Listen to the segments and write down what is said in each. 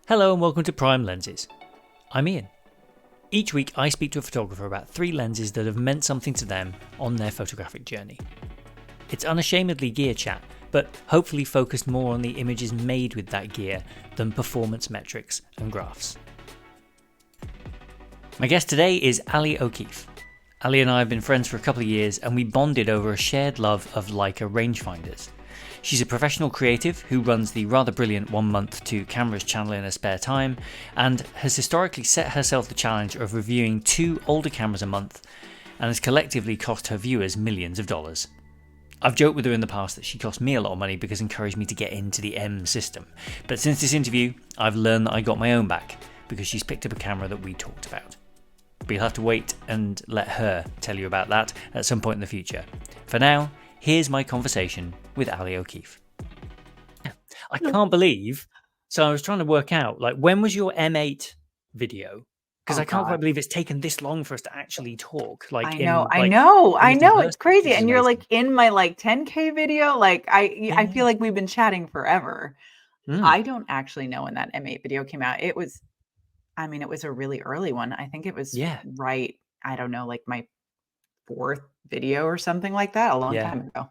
Hello and welcome to Prime Lenses. I'm Ian. Each week I speak to a photographer about 3 lenses that have meant something to them on their photographic journey. It's unashamedly gear chat, but hopefully focused more on the images made with that gear than performance metrics and graphs. My guest today is Ali Okeefe. Ali and I have been friends for a couple of years and we bonded over a shared love of Leica rangefinders. She's a professional creative who runs the rather brilliant 1 month to cameras channel in her spare time and has historically set herself the challenge of reviewing 2 older cameras a month and has collectively cost her viewers millions of dollars. I've joked with her in the past that she cost me a lot of money because encouraged me to get into the M system, but since this interview I've learned that I got my own back because she's picked up a camera that we talked about. But you'll have to wait and let her tell you about that at some point in the future. For now, here's my conversation with Ali Okeefe. I can't believe, so I was trying to work out, like, when was your M8 video? Because I can't quite believe it's taken this long for us to actually talk. Like, I know, it's crazy. And you're amazing. like in my 10K video. I feel like we've been chatting forever. I don't actually know when that M8 video came out. It was a really early one. I think it was right, I don't know, like my 4th video or something like that a long time ago.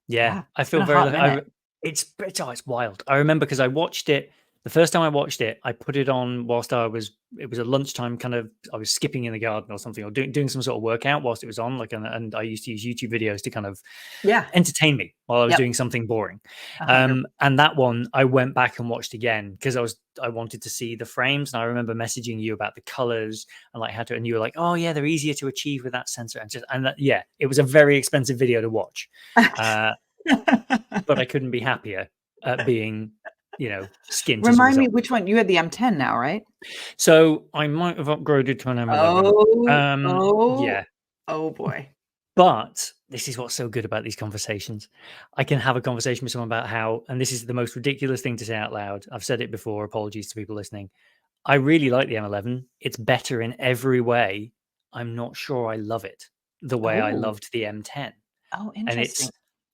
Yeah, I It's been feel a very hot minute. it's wild. I remember because I watched it the first time I watched it, I put it on whilst it was a lunchtime kind of, I was skipping in the garden or something, or doing some sort of workout whilst it was on, like, and I used to use YouTube videos to kind of entertain me while I was doing something boring. 100. And that one I went back and watched again because I wanted to see the frames, and I remember messaging you about the colors and like how to, and you were like, oh yeah, they're easier to achieve with that sensor, it was a very expensive video to watch. But I couldn't be happier at being, skint as a Remind me result. which one you had, the M10 now, right? So I might have upgraded to an M11. Yeah, Oh boy. but this is what's so good about these conversations. I can have a conversation with someone about how, and this is the most ridiculous thing to say out loud. I've said it before. Apologies to people listening. I really like the M11. It's better in every way. I'm not sure I love it the way I Oh, loved the M10. And interesting.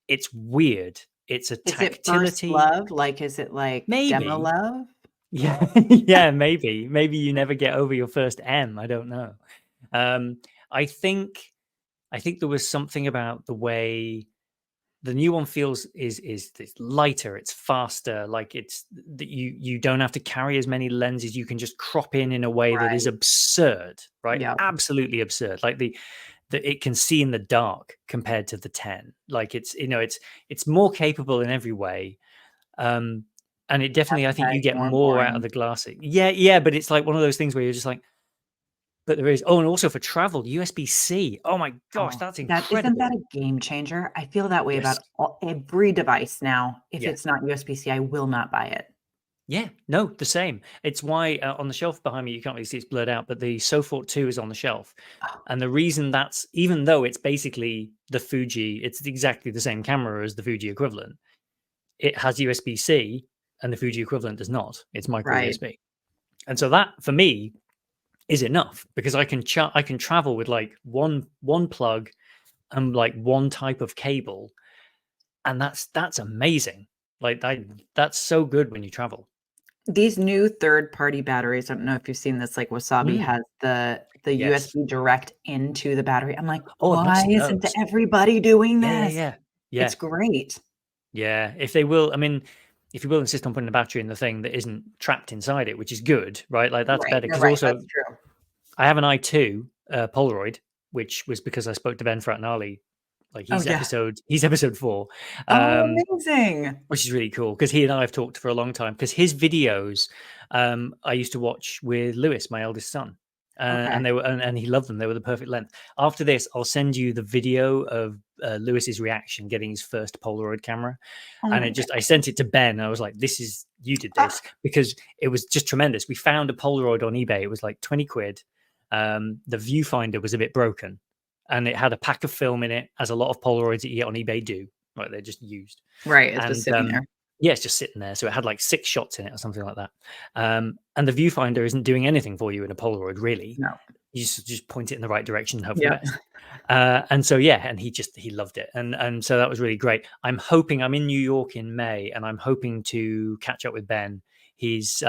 it's weird. It's a Is it first tactility. love? Like, is it like demo Maybe. love? Yeah, yeah, maybe. Maybe you never get over your first M. I don't know. Um, I think I think there was something about the way the new one feels is it's lighter, it's faster, like it's that you don't have to carry as many lenses. You can just crop in a way that is Right. absurd, right? Yeah. Absolutely absurd. Like the it can see in the dark compared to the 10. Like it's more capable in every way. Um, and it definitely, I think you get More more out of boring. the glass. Yeah, but it's like one of those things where you're just like, but there is. Oh, and also for travel, USB-C. Oh my gosh, Oh, that's that isn't that incredible. a game changer? I feel that way Yes. about every device now. If Yeah. it's not USB-C, I will not buy it. Yeah. No, the same. It's why on the shelf behind me, you can't really see it's blurred out, but the Sofort 2 is on the shelf. Oh, And the reason that's, even though it's basically the Fuji, it's exactly the same camera as the Fuji equivalent. It has USB-C and the Fuji equivalent does not. It's micro right. USB. And so that for me is enough because I can travel with like one plug and like one type of cable, and that's amazing. Like that's so good when you travel. These new third-party batteries, I don't know if you've seen this, like Wasabi Mm, has the yes. USB direct into the battery. I'm like, Oh, I've not why seen isn't those. everybody doing Yeah, yeah, this? yeah, yeah, It's great. yeah. If they will, I mean, if you will insist on putting a battery in the thing that isn't trapped inside it, which is good, right? Like that's Right. better You're because right. also That's true. I have an i2 Polaroid, which was because I spoke to Ben Frattanali. Like Oh, yeah. he's episode 4. Oh, Um, amazing. Which is really cool because he and I have talked for a long time because his videos I used to watch with Lewis, my eldest son. Okay. And they were and he loved them. They were the perfect length. After this, I'll send you the video of Lewis's reaction getting his first Polaroid camera. Oh And my god. I sent it to Ben. I was like, this is, you did Ah, this because it was just tremendous. We found a Polaroid on eBay. It was like 20 quid. The viewfinder was a bit broken and it had a pack of film in it, as a lot of Polaroids that you get on eBay do. Right, they're just used. right. It's just And sitting there. yeah, it's just sitting there. So it had like 6 shots in it or something like that. And the viewfinder isn't doing anything for you in a Polaroid, really. No. You just point it in the right direction and hope for the Yep. best. And so yeah, and he loved it, and so that was really great. I'm in New York in May, and I'm hoping to catch up with Ben he's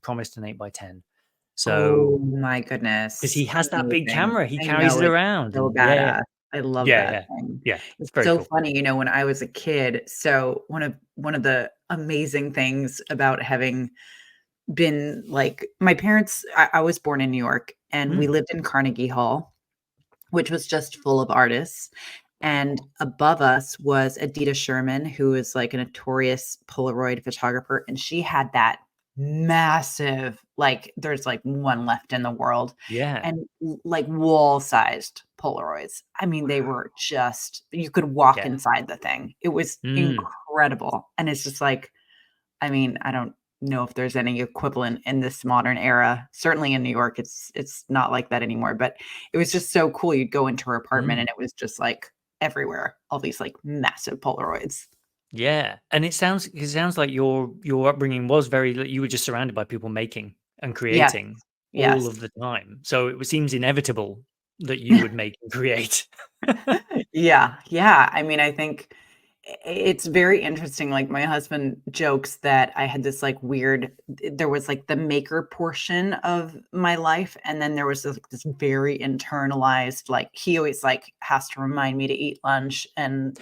promised an 8x10. Oh So my because goodness. he has that big Amazing. camera, he I carries know, it it's around, so and yeah, badass. I love yeah, that yeah, thing. yeah. It's It's very so cool. funny, when I was a kid, so one of the amazing things about having been, like, my parents, I was born in New York, and we lived in Carnegie Hall, which was just full of artists, and above us was Adita Sherman, who is, like, a notorious Polaroid photographer, and she had that massive, like, there's, like, one left in the world, Yeah. and, like, wall-sized Polaroids. I mean, they were just you could walk Yeah. inside the thing. It was incredible, and it's just like, I mean, I don't know if there's any equivalent in this modern era. Certainly in New York, it's not like that anymore, but it was just so cool. You'd go into her apartment and it was just, like, everywhere, all these, like, massive Polaroids. Yeah, and it sounds like your upbringing was very like, you were just surrounded by people making and Yes. creating all Yes. of the time. So it seems inevitable that you would make and create. Yeah, yeah. I mean, I think it's very interesting. Like, my husband jokes that I had this, like, weird there was, like, the maker portion of my life, and then there was this very internalized, like, he always, like, has to remind me to eat lunch and,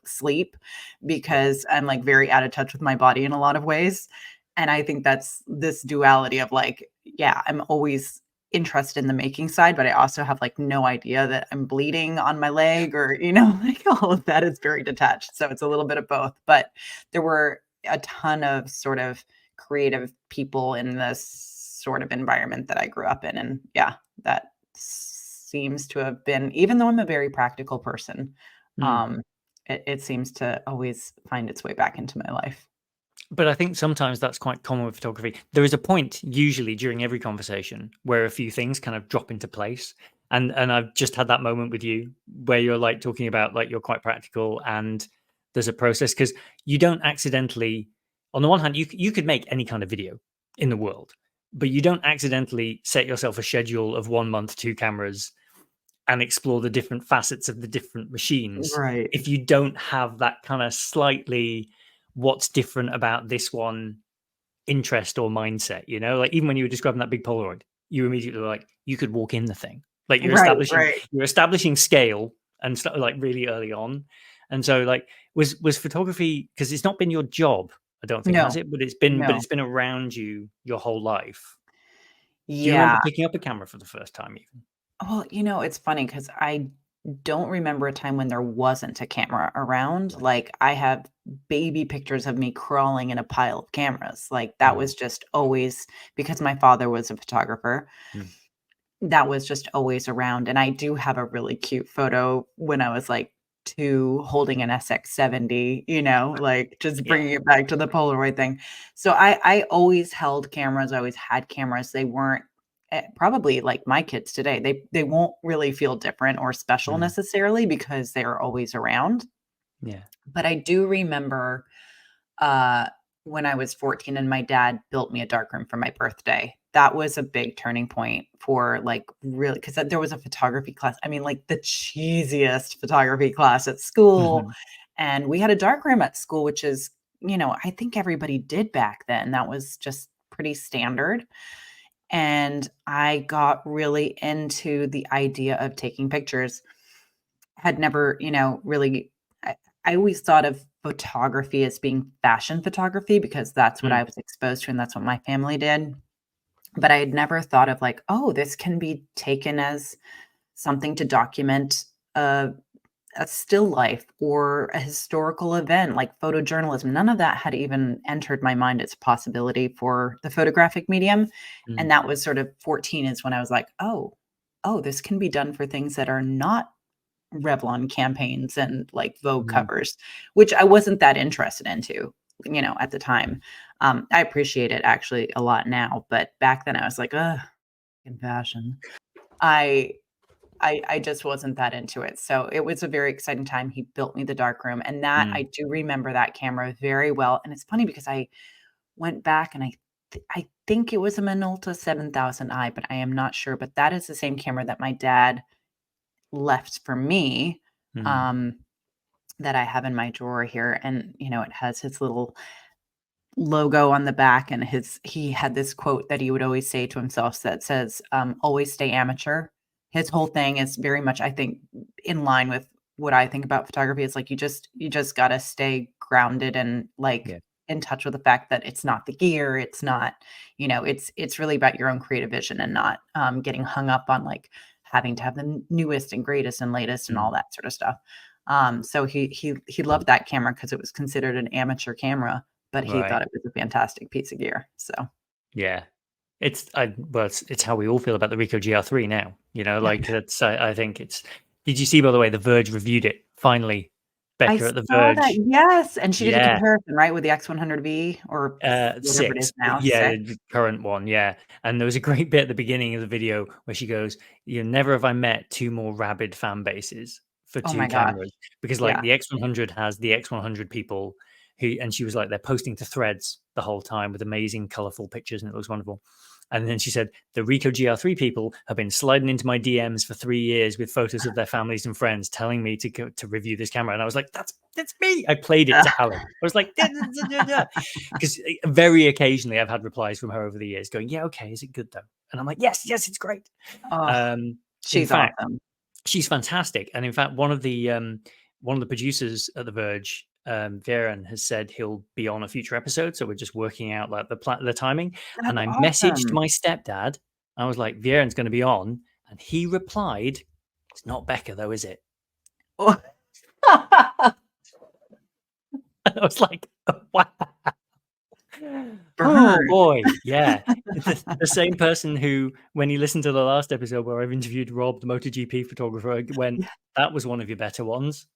sleep Yeah. because I'm, like, very out of touch with my body in a lot of ways, and I think that's this duality of, like, yeah, I'm always interested in the making side, but I also have, like, no idea that I'm bleeding on my leg or, like, all of that is very detached, so it's a little bit of both, but there were a ton of sort of creative people in this sort of environment that I grew up in, and yeah, that seems to have been, even though I'm a very practical person, Mm. um, it seems to always find its way back into my life. But I think sometimes that's quite common with photography. There is a point usually during every conversation where a few things kind of drop into place. And I've just had that moment with you where you're like talking about like you're quite practical and there's a process because you don't accidentally on the one hand you could make any kind of video in the world, but you don't accidentally set yourself a schedule of 1 month, two cameras and explore the different facets of the different machines Right. if you don't have that kind of slightly what's different about this one interest or mindset, like even when you were describing that big Polaroid, you immediately were like you could walk in the thing, like you're Right, establishing right. you're establishing scale and stuff like really early on. And so like was photography, because it's not been your job, I don't think, has No, it? But it's been no. around you your whole life. Do you remember Yeah. picking up a camera for the first time even? Well, it's funny because I don't remember a time when there wasn't a camera around. Like, I have baby pictures of me crawling in a pile of cameras. Like, that Mm, was just always because my father was a photographer. mm, That was just always around. And I do have a really cute photo when I was like 2 holding an SX70, like just yeah. bringing it back to the Polaroid thing. So I always held cameras. I always had cameras. They weren't probably like my kids today. They won't really feel different or special Mm, necessarily because they're always around. yeah. But I do remember uh, when I was 14 and my dad built me a darkroom for my birthday. That was a big turning point for, like, really, because there was a photography class. I mean, like, the cheesiest photography class at school, Mhm. and we had a darkroom at school, which is, I think everybody did back then. That was just pretty standard, and I got really into the idea of taking pictures. Had never, really I always thought of photography as being fashion photography because that's what Mm, I was exposed to and that's what my family did. But I had never thought of like, "Oh, this can be taken as something to document a still life or a historical event like photojournalism." None of that had even entered my mind as a possibility for the photographic medium. And mm, that was sort of 14 is when I was like, "Oh, this can be done for things that are not Revlon campaigns and, like, Vogue mm. covers," which I wasn't that interested into, at the time. I appreciate it actually a lot now, but back then I was like, "Ugh, in fashion." I I just wasn't that into it, so it was a very exciting time. He built me the darkroom, and that I Mm, do remember that camera very well, and it's funny because I went back and I think it was a Minolta 7000i, but I am not sure, but that is the same camera that my dad left for me, mm, um, that I have in my drawer here, and, it has his little logo on the back, and he had this quote that he would always say to himself that says, "Always stay amateur." His whole thing is very much, I think, in line with what I think about photography. It's like you just gotta stay grounded and, like, Yeah. in touch with the fact that it's not the gear, it's not, it's really about your own creative vision and not, getting hung up on, like, having to have the newest and greatest and latest and all Mm. that sort of stuff. So he loved that camera because it was considered an amateur camera, but he Right. thought it was a fantastic piece of gear, so Yeah. It's how we all feel about the Ricoh GR3 now. Like I think it's. Did you see, by the way, The Verge reviewed it finally? I Becca at The saw that, Verge. yes, and she did a Yeah. comparison, right, with the X100V or whatever it is 6. now, Yeah, 6? the current one, yeah. And there was a great bit at the beginning of the video where she goes, never have I met two more rabid fan bases for Oh two my gosh, cameras." Because like yeah. the X100 has the X100 people who, and she was like, they're posting to threads the whole time with amazing, colorful pictures, and it looks wonderful. And then she said, the Ricoh GR3 people have been sliding into my DMs for 3 years with photos of their families and friends telling me to go to review this camera. And I was like, that's me. I played it to Ali. I was like, because very occasionally I've had replies from her over the years going, yeah, okay, is it good though? And I'm like, yes, it's great. Oh, In she's fact, awesome. she's fantastic. And in fact, one of the producers at The Verge, Varen, has said he'll be on a future episode. So we're just working out like the timing. And That's I messaged awesome. my stepdad. I was like, Varen's going to be on, and he replied, "It's not Becca though, is it?" Oh. And I was like, wow. Oh Burn. boy, yeah. The same person who, when he listened to the last episode where I've interviewed Rob, the MotoGP photographer, went, Yeah. "That was one of your better ones."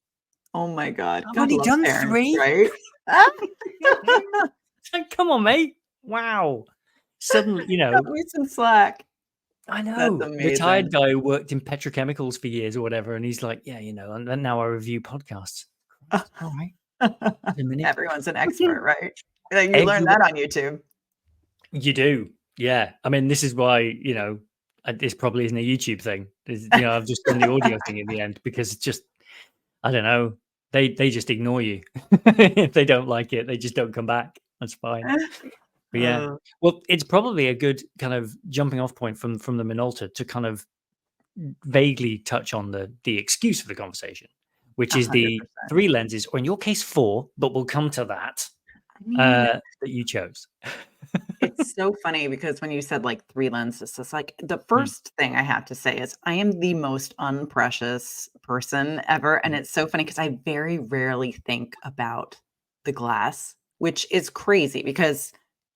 Oh my god. I've God only loves done parents, 3. right? It's like, come on, mate. Wow. Suddenly, Cut me some slack. I That's know, retired amazing. guy who worked in petrochemicals for years or whatever, and he's like, yeah, and then now I review podcasts. All right, a minute. Everyone's an expert, right? Like, you learned Everyone, that on YouTube. you do, yeah. I mean, this is why this probably isn't a YouTube thing. I've just done the audio thing in the end because it's just, I don't know. They just ignore you if they don't like it. They just don't come back. That's fine. But yeah, Oh, well, it's probably a good kind of jumping off point from the Minolta to kind of vaguely touch on the excuse for the conversation, which is the 100%. 3 lenses, or in your case 4, but we'll come to that, I mean, that you chose. it's so funny because when you said, like, 3 lenses, it's like the Mm, first thing I have to say is I am the most unprecious person ever, and mm, it's so funny because I very rarely think about the glass, which is crazy because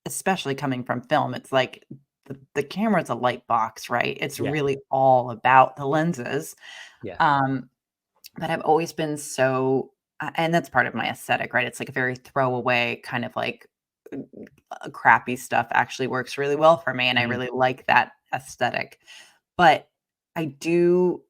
especially coming from film, it's like the camera's a light box, right? It's yeah, really all about the lenses. yeah, Um, but I've always been so and that's part of my aesthetic, right? It's like a very throwaway kind of like crappy stuff actually works really well for me, and I mm, really like that aesthetic. But I do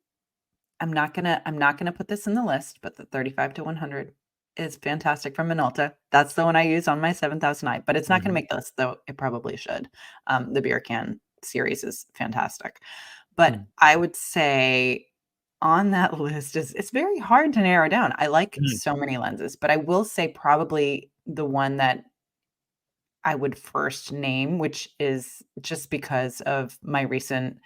I'm not gonna put this in the list, but the 35 to 100 is fantastic from Minolta. That's the one I use on my 7000i, but it's not gonna mhm, make the list, though it probably should. The beer can series is fantastic. But mm, I would say on that list is it's very hard to narrow down. I like mm, so many lenses, but I will say probably the one that I would first name, which is just because of my recent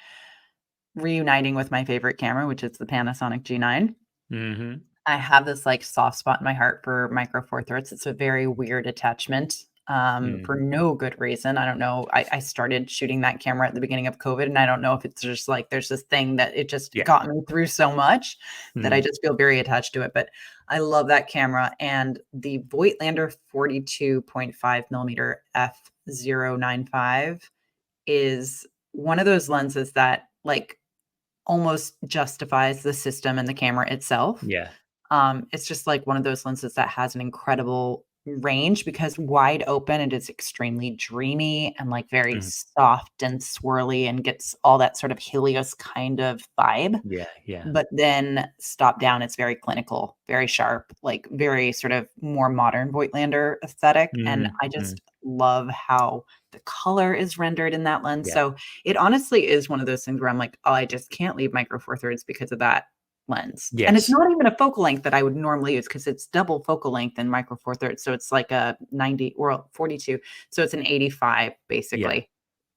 reuniting with my favorite camera, which is the Panasonic G9. mhm, I have this, like, soft spot in my heart for Micro Four Thirds. It's a very weird attachment, for mhm, no good reason. I don't know. I started shooting that camera at the beginning of COVID, and I don't know if it's just, like, there's this thing that it just yeah, got me through so much that I mm, just feel very attached to it, but I love that camera, and the Voigtlander 42.5 millimeter f/0.95 is one of those lenses that, like, almost justifies the system and the camera itself. yeah, It's just like one of those lenses that has an incredible range because wide open, it is extremely dreamy and like very mhm, soft and swirly and gets all that sort of Helios kind of vibe. yeah, yeah, But then stop down, it's very clinical, very sharp, like very sort of more modern Voigtlander aesthetic. And mm, I mm, just love how the color is rendered in that lens. yeah, So it honestly is one of those things where I'm like, oh, I just can't leave Micro Four Thirds because of that. lens. And it's Yes. not even a focal length that I would normally use because it's double focal length in micro four thirds. So it's like a 90 or 42. So it's an 85 Yeah. basically.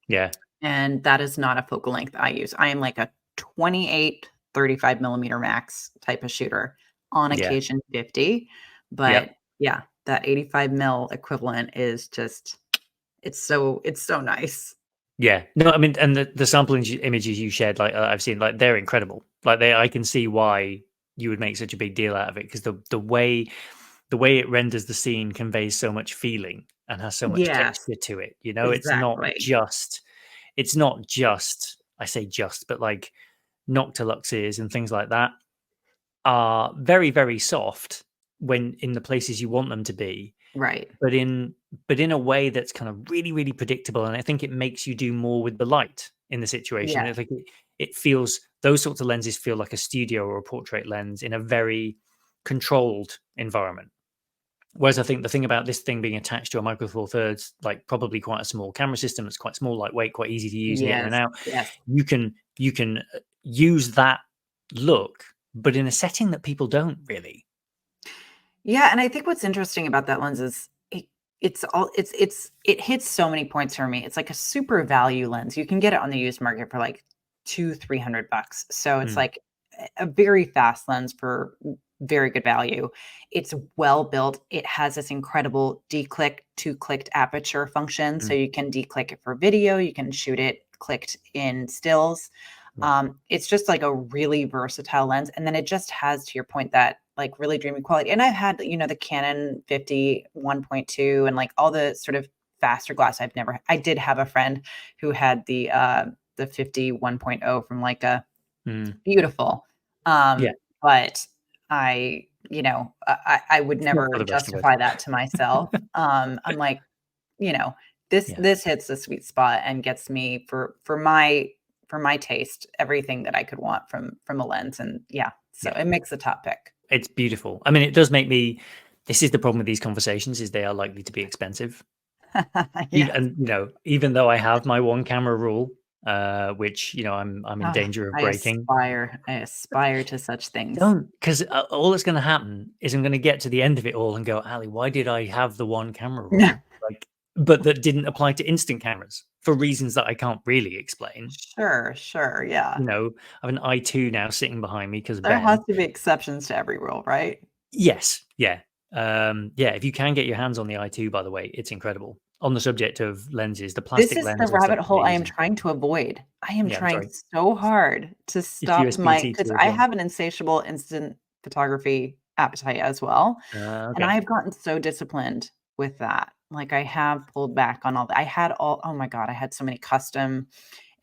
Yeah. And that is not a focal length I use. I am like a 28, 35 millimeter max type of shooter, on Yeah. occasion 50. But Yep. yeah, that 85 mil equivalent is just, it's so nice. Yeah. No, I mean, and the sample images you shared, like I've seen, like they're incredible. Like I can see why you would make such a big deal out of it because the way it renders the scene conveys so much feeling and has so much Yes, texture to it. You know, exactly. it's not just, I say just, but like Noctiluxes and things like that are very, very soft when in the places you want them to be, Right. but in a way that's kind of really, really predictable. And I think it makes you do more with the light in the situation. Yes. It's like it feels those sorts of lenses feel like a studio or a portrait lens in a very controlled environment. Whereas I think the thing about this thing being attached to a micro four thirds, like probably quite a small camera system that's quite small, lightweight, quite easy to use and get in and Yes. out, Yes. you can use that look, but in a setting that people don't really. Yeah, and I think what's interesting about that lens is it hits so many points for me. It's like a super value lens. You can get it on the used market for like 200-300 bucks. So it's Mm, like a very fast lens for very good value. It's well built. It has this incredible declick to clicked aperture function. So mm, you can declick it for video, you can shoot it clicked in stills. yeah, It's just like a really versatile lens. And then it just has, to your point, that like really dreamy quality. And I've had, the Canon 50 1.2 and like all the sort of faster glass. I did have a friend who had the 50 1.0 from Leica. mm, Beautiful. yeah. But I would It's not for never the rest of us. justify that to myself. I'm like, you know, this Yeah, this hits the sweet spot and gets me for my taste, everything that I could want from a lens. And yeah, so yeah. it makes the top pick. It's beautiful. I mean, it does make me. This is the problem with these conversations: is they are likely to be expensive. Even, Yes. and even though I have my one camera rule, which I'm in Ah, danger of I breaking. aspire I aspire to such things. Don't, because all that's going to happen is I'm going to get to the end of it all and go, Ali, why did I have the one camera rule? Like, but that didn't apply to instant cameras for reasons that I can't really explain. Sure, sure, yeah. I have an i2 now sitting behind me because There has Ben. to be exceptions to every rule, right? Yes, yeah, yeah. If you can get your hands on the i2, by the way, it's incredible. On the subject of lenses, the This plastic is the lens and stuff rabbit that they're hole I am using. trying to avoid. I am Yeah, I'm trying sorry. so hard to It's stop USB-C because too as I well. have an insatiable instant photography appetite as well, and I Okay. have gotten so disciplined with that. Like, I have pulled back on all that. I had all oh my god, I had so many custom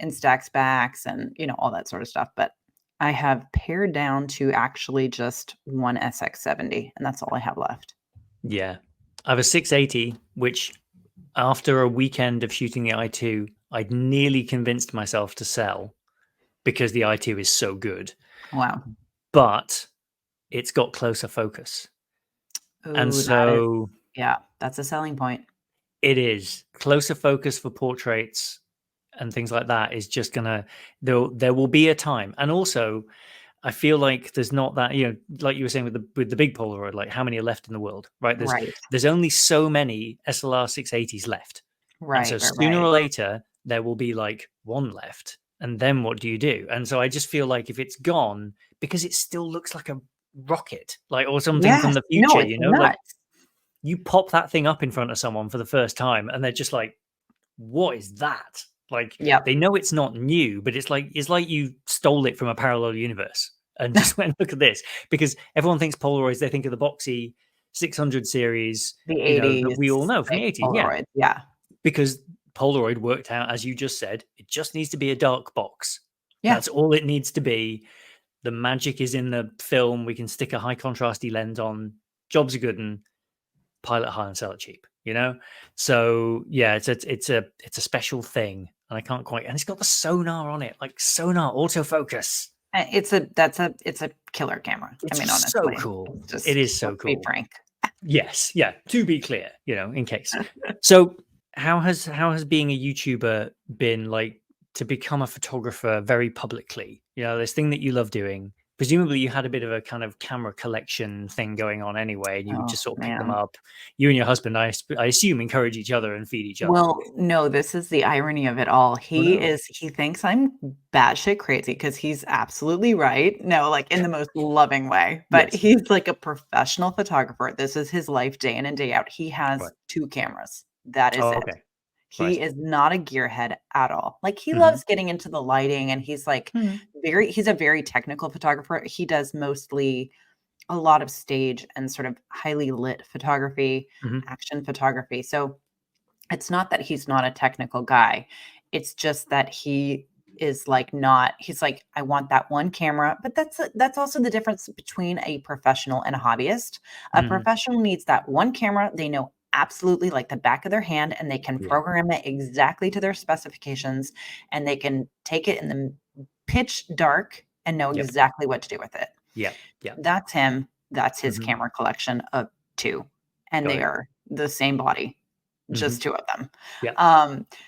Instax backs and, all that sort of stuff, but I have pared down to actually just one SX70, and that's all I have left. Yeah, I have a 680, which after a weekend of shooting the i2, I'd nearly convinced myself to sell because the i2 is so good, Wow. but it's got closer focus. And Oh, that is so yeah, that's a selling point. it is closer focus for portraits and things like that is just gonna there will be a time. And also I feel like there's not that, like you were saying with the big Polaroid, like how many are left in the world, right? Right. There's only so many SLR 680s left. And so Right, right, sooner right. or later there will be like one left. And then what do you do? And so I just feel like if it's gone, because it still looks like a rocket, like or something from Yes. the No, future, it's like nuts. you pop that thing up in front of someone for the first time and they're just like, what is that? Like Yep. they know it's not new, but it's like you stole it from a parallel universe and just went, look at this. Because everyone thinks Polaroids, they think of the boxy 600 series, The that we all '80s, know from like, the 80s. Yeah. Polaroids, yeah. Because Polaroid worked out, as you just said, it just needs to be a dark box. Yeah. That's all it needs to be. The magic is in the film. We can stick a high contrasty lens on. Jobs are good and pilot high and sell it cheap. So yeah, it's a special thing, and I can't quite. And it's got the sonar on it, like sonar autofocus. It's a killer camera. I mean, It's so honestly, cool. it's It just is so let's be cool. frank. Yes, yeah. To be clear, in case. So how has being a YouTuber been like to become a photographer very publicly? This thing that you love doing. presumably you had a bit of a kind of camera collection thing going on anyway, and you would Oh, just sort of pick them man. up. You and your husband, I assume, encourage each other and feed each other. Well, no, this is the irony of it all. Oh no. He thinks I'm batshit crazy because he's absolutely right. No, like, in the most loving way, but Yes. he's like a professional photographer. This is his life day in and day out. He has Right. 2 cameras. That is Oh, it. okay. He Right. is not a gearhead at all. Like, he Hmm. loves getting into the lighting, and he's, like, Hmm. he's a very technical photographer. He does mostly a lot of stage and sort of highly lit photography, Hmm. action photography. So it's not that he's not a technical guy. It's just that he is like not he's like, "I want that one camera," but that's also the difference between a professional and a hobbyist. A Hmm. professional needs that one camera they know absolutely like the back of their hand, and they can Yeah. program it exactly to their specifications, and they can take it in the pitch dark and know Yep. exactly what to do with it. Yep. Yep. That's him. That's his Hmm. camera collection of 2, and Got they it. are the same body, Hmm. just 2 of them. Yep.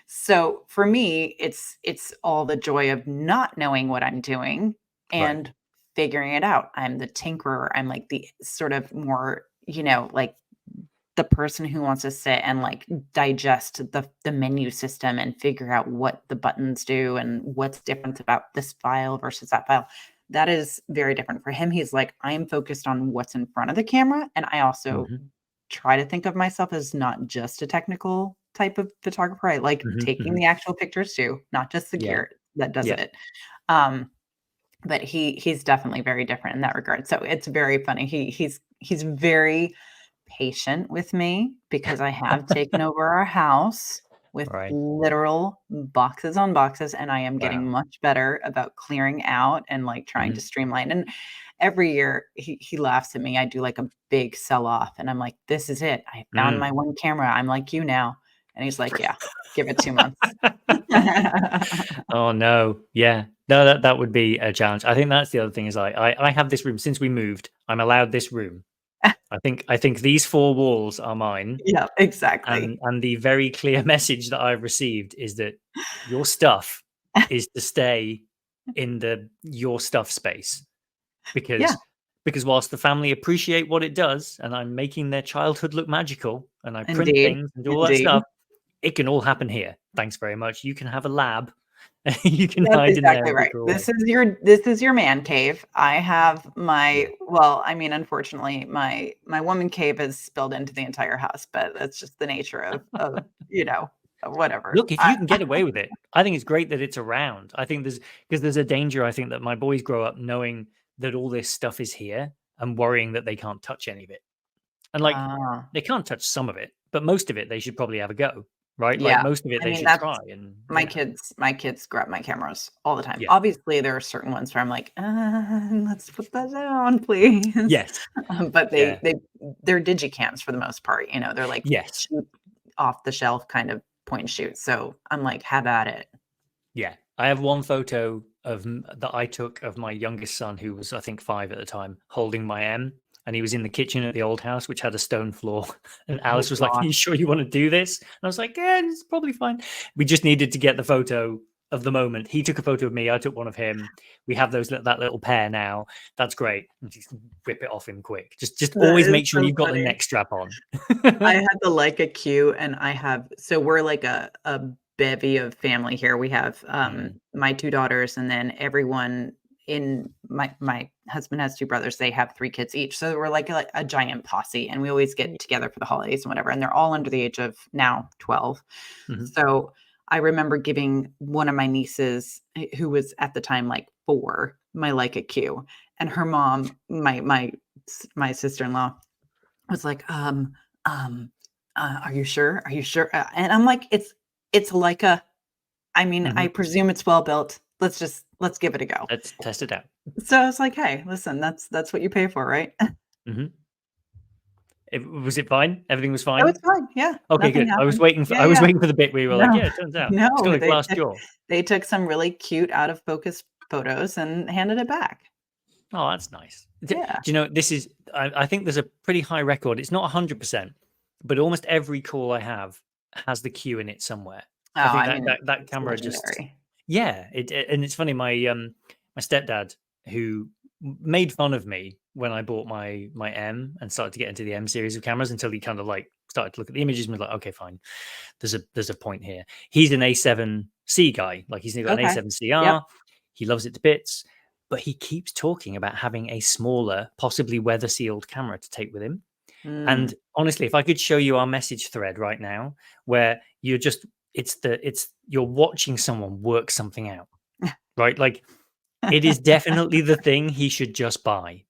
So for me, it's all the joy of not knowing what I'm doing Right. and figuring it out. I'm the tinkerer. I'm like the sort of more, like the person who wants to sit and like digest the menu system and figure out what the buttons do and what's different about this file versus that file. That is very different for him. He's like, I'm focused on what's in front of the camera. And I also Hmm. try to think of myself as not just a technical type of photographer. I like Hmm. taking Hmm. the actual pictures too, not just the Yeah. gear that does Yeah. it. Um, but he's definitely very different in that regard. So it's very funny. He's very patient with me because I have taken over our house with Right. literal boxes on boxes, and I am getting Wow. much better about clearing out and, like, trying to Hmm. streamline, and every year he laughs at me. I do, like, a big sell-off, and I'm like, "This is it. I found my Mm. one camera. I'm like you now." And he's like, "Yeah, give it 2 months." Oh no. Yeah. No, that would be a challenge. I think that's the other thing is I have this room since we moved. I'm allowed this room. I think these 4 walls are mine. Yeah, exactly. And the very clear message that I've received is that your stuff is to stay in the your stuff space Yeah, because whilst the family appreciate what it does and I'm making their childhood look magical and I print indeed, things and do all that indeed. stuff, it can all happen here. Thanks very much. You can have a lab. You can That's hide in there exactly and be right. thrown away. This is your man cave. I have Yeah. I mean, unfortunately, my woman cave has spilled into the entire house, but that's just the nature of whatever. Look, if you can get away with it, I think it's great that it's around. I think there's a danger, I think, that my boys grow up knowing that all this stuff is here and worrying that they can't touch any of it. And like Ah, they can't touch some of it, but most of it they should probably have a go, right? Like yeah. most of it I they mean, should that's try and my kids grab my cameras all the time. yeah. Obviously, there are certain ones where I'm like, let's put that down, please." Yes. But Yeah. they're digicams for the most part, they're like Yes. cheap, off the shelf kind of point and shoot. So I'm like, "Have at it." Yeah. I have one photo that I took of my youngest son, who was I think 5 at the time, holding my M, and he was in the kitchen at the old house, which had a stone floor. And Oh Alice was like, "Are you gosh. sure you want to do this?" And I was like, "Yeah, it's probably fine." We just needed to get the photo of the moment. He took a photo of me. I took one of him. We have that little pair now. That's great. And just rip it off him quick. Just That always is make sure so you've got the funny. neck strap on. I had the Leica Q, and we're like a bevy of family here. We have, Mm, my 2 daughters, and then everyone in my husband has 2 brothers, they have 3 kids each, so we're like a giant posse, and we always get together for the holidays and whatever, and they're all under the age of now 12. mhm. So, I remember giving one of my nieces, who was at the time, like, 4, my Leica Q, and her mom, my sister-in-law was like, um, are you sure? Are you sure?" And I'm like, it's like I mean, I Mhm. presume it's well built. Let's give it a go." Let's test it out. So I was like, "Hey, listen, that's what you pay for, right?" Mhm. Was it fine? Everything was "Oh, it's fine? fine. Yeah, Okay, nothing good. I was happened." waiting for Yeah, I was yeah. waiting for the bit where you were like, No, "Yeah, it turns out it's got no, a glass jaw." they took some really cute out of focus photos and handed it back. Oh, that's nice. Do Yeah. you know, this is I think there's a pretty high record. It's not 100%, but almost every call I have has the cue in it somewhere. Oh, I think I that mean, that it's camera just legendary. yeah, and it's funny, my stepdad, who made fun of me when I bought my M and started to get into the M series of cameras until he kind of like started to look at the images and was like, okay, fine, there's a point here. He's an A7C guy, like he's got an Okay. A7CR. Yep. He loves it to bits, but he keeps talking about having a smaller, possibly weather sealed camera to take with him. And honestly, if I could show you our message thread right now, where you're just you're watching someone work something out, right? Like it is definitely the thing he should just buy.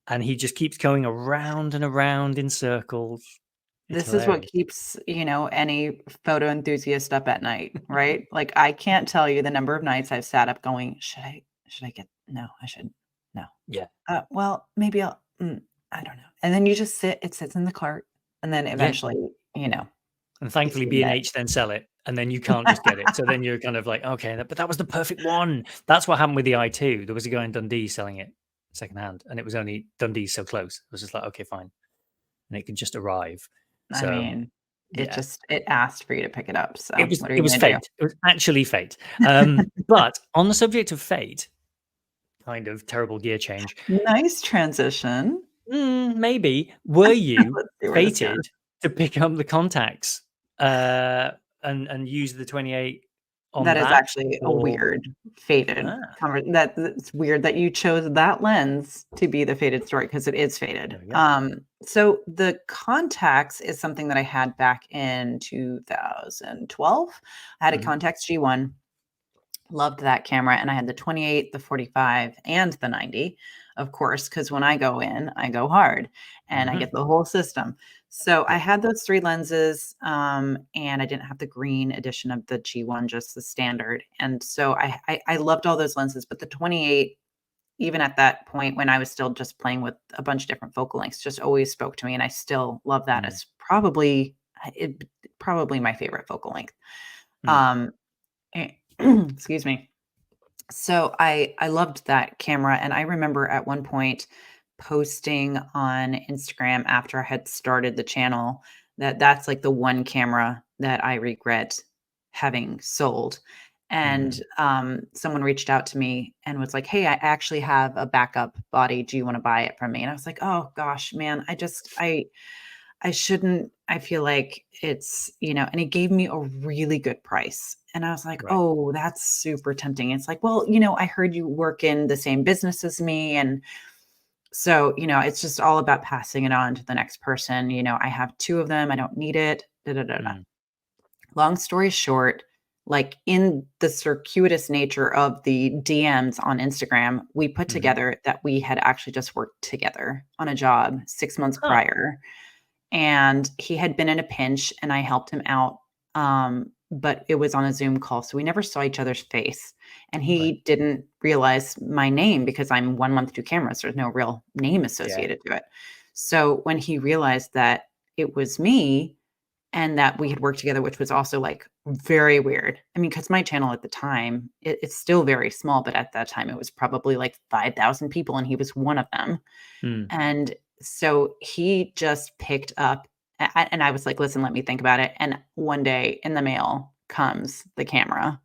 And he just keeps going around and around in circles. It's This is what hilarious. keeps, any photo enthusiast up at night, right? Like, I can't tell you the number of nights I've sat up going, "Should I get no, I shouldn't. No. Yeah. Well, maybe I don't know." And then you just it sits in the cart, and then Yeah. eventually, And it's thankfully your day. B&H then sell it, and then you can't just get it. So then you're kind of like, okay, but that was the perfect one. That's what happened with the i2. There was a guy in Dundee selling it secondhand, and it was only Dundee's so close. It was just like, okay, fine. And it could just arrive. I So mean, yeah. it asked for you to pick it up, so what are It you was gonna do? fate. It was actually fate. But on the subject of fate, kind of terrible gear change. Nice transition. Maybe were you Let's see where this goes. fated to pick up the contacts uh, and use the 28 on That is that, actually a or weird, fated ah, that's weird that you chose that lens to be the fated story because it is fated. there we go. So the contacts is something that I had back in 2012. I had a Mhm. Contax G1. Loved that camera, and I had the 28, the 45, and the 90, of course, because when I go in, I go hard, and I Mhm. get the whole system. So I Yeah. had those 3 lenses, and I didn't have the green edition of the G1, just the standard, and so I loved all those lenses, but the 28, even at that point when I was still just playing with a bunch of different focal lengths, just always spoke to me, and I still love that. Mm. It's probably my favorite focal length. Mm. Um, excuse me. So I loved that camera, and I remember at one point posting on Instagram after I had started the channel that that's like the one camera that I regret having sold. And Mm. someone reached out to me and was like, "Hey, I actually have a backup body. Do you want to buy it from me?" And I was like, "Oh gosh, man, I shouldn't. I feel like it's, and he gave me a really good price." And I was like, Right. "Oh, that's super tempting." It's like, "Well, I heard you work in the same business as me." And so, it's just all about passing it on to the next person. I have 2 of them. I don't need it. Da, da, da, da. Mm. Long story short, like in the circuitous nature of the DMs on Instagram, we put Mhm. together that we had actually just worked together on a job 6 months Huh. prior, and he had been in a pinch and I helped him out. But it was on a Zoom call, so we never saw each other's face. And Right. he didn't realize my name because I'm 1 month, 2 cameras. There's no real name Yeah. associated to it. So when he realized that it was me and that we had worked together, which was also like very weird. I mean, because my channel at the time, it's still very small, but at that time it was probably like 5,000 people and he was one of them. Mm. And so he just picked up and I was like, "Listen, let me think about it." And one day in the mail comes the camera.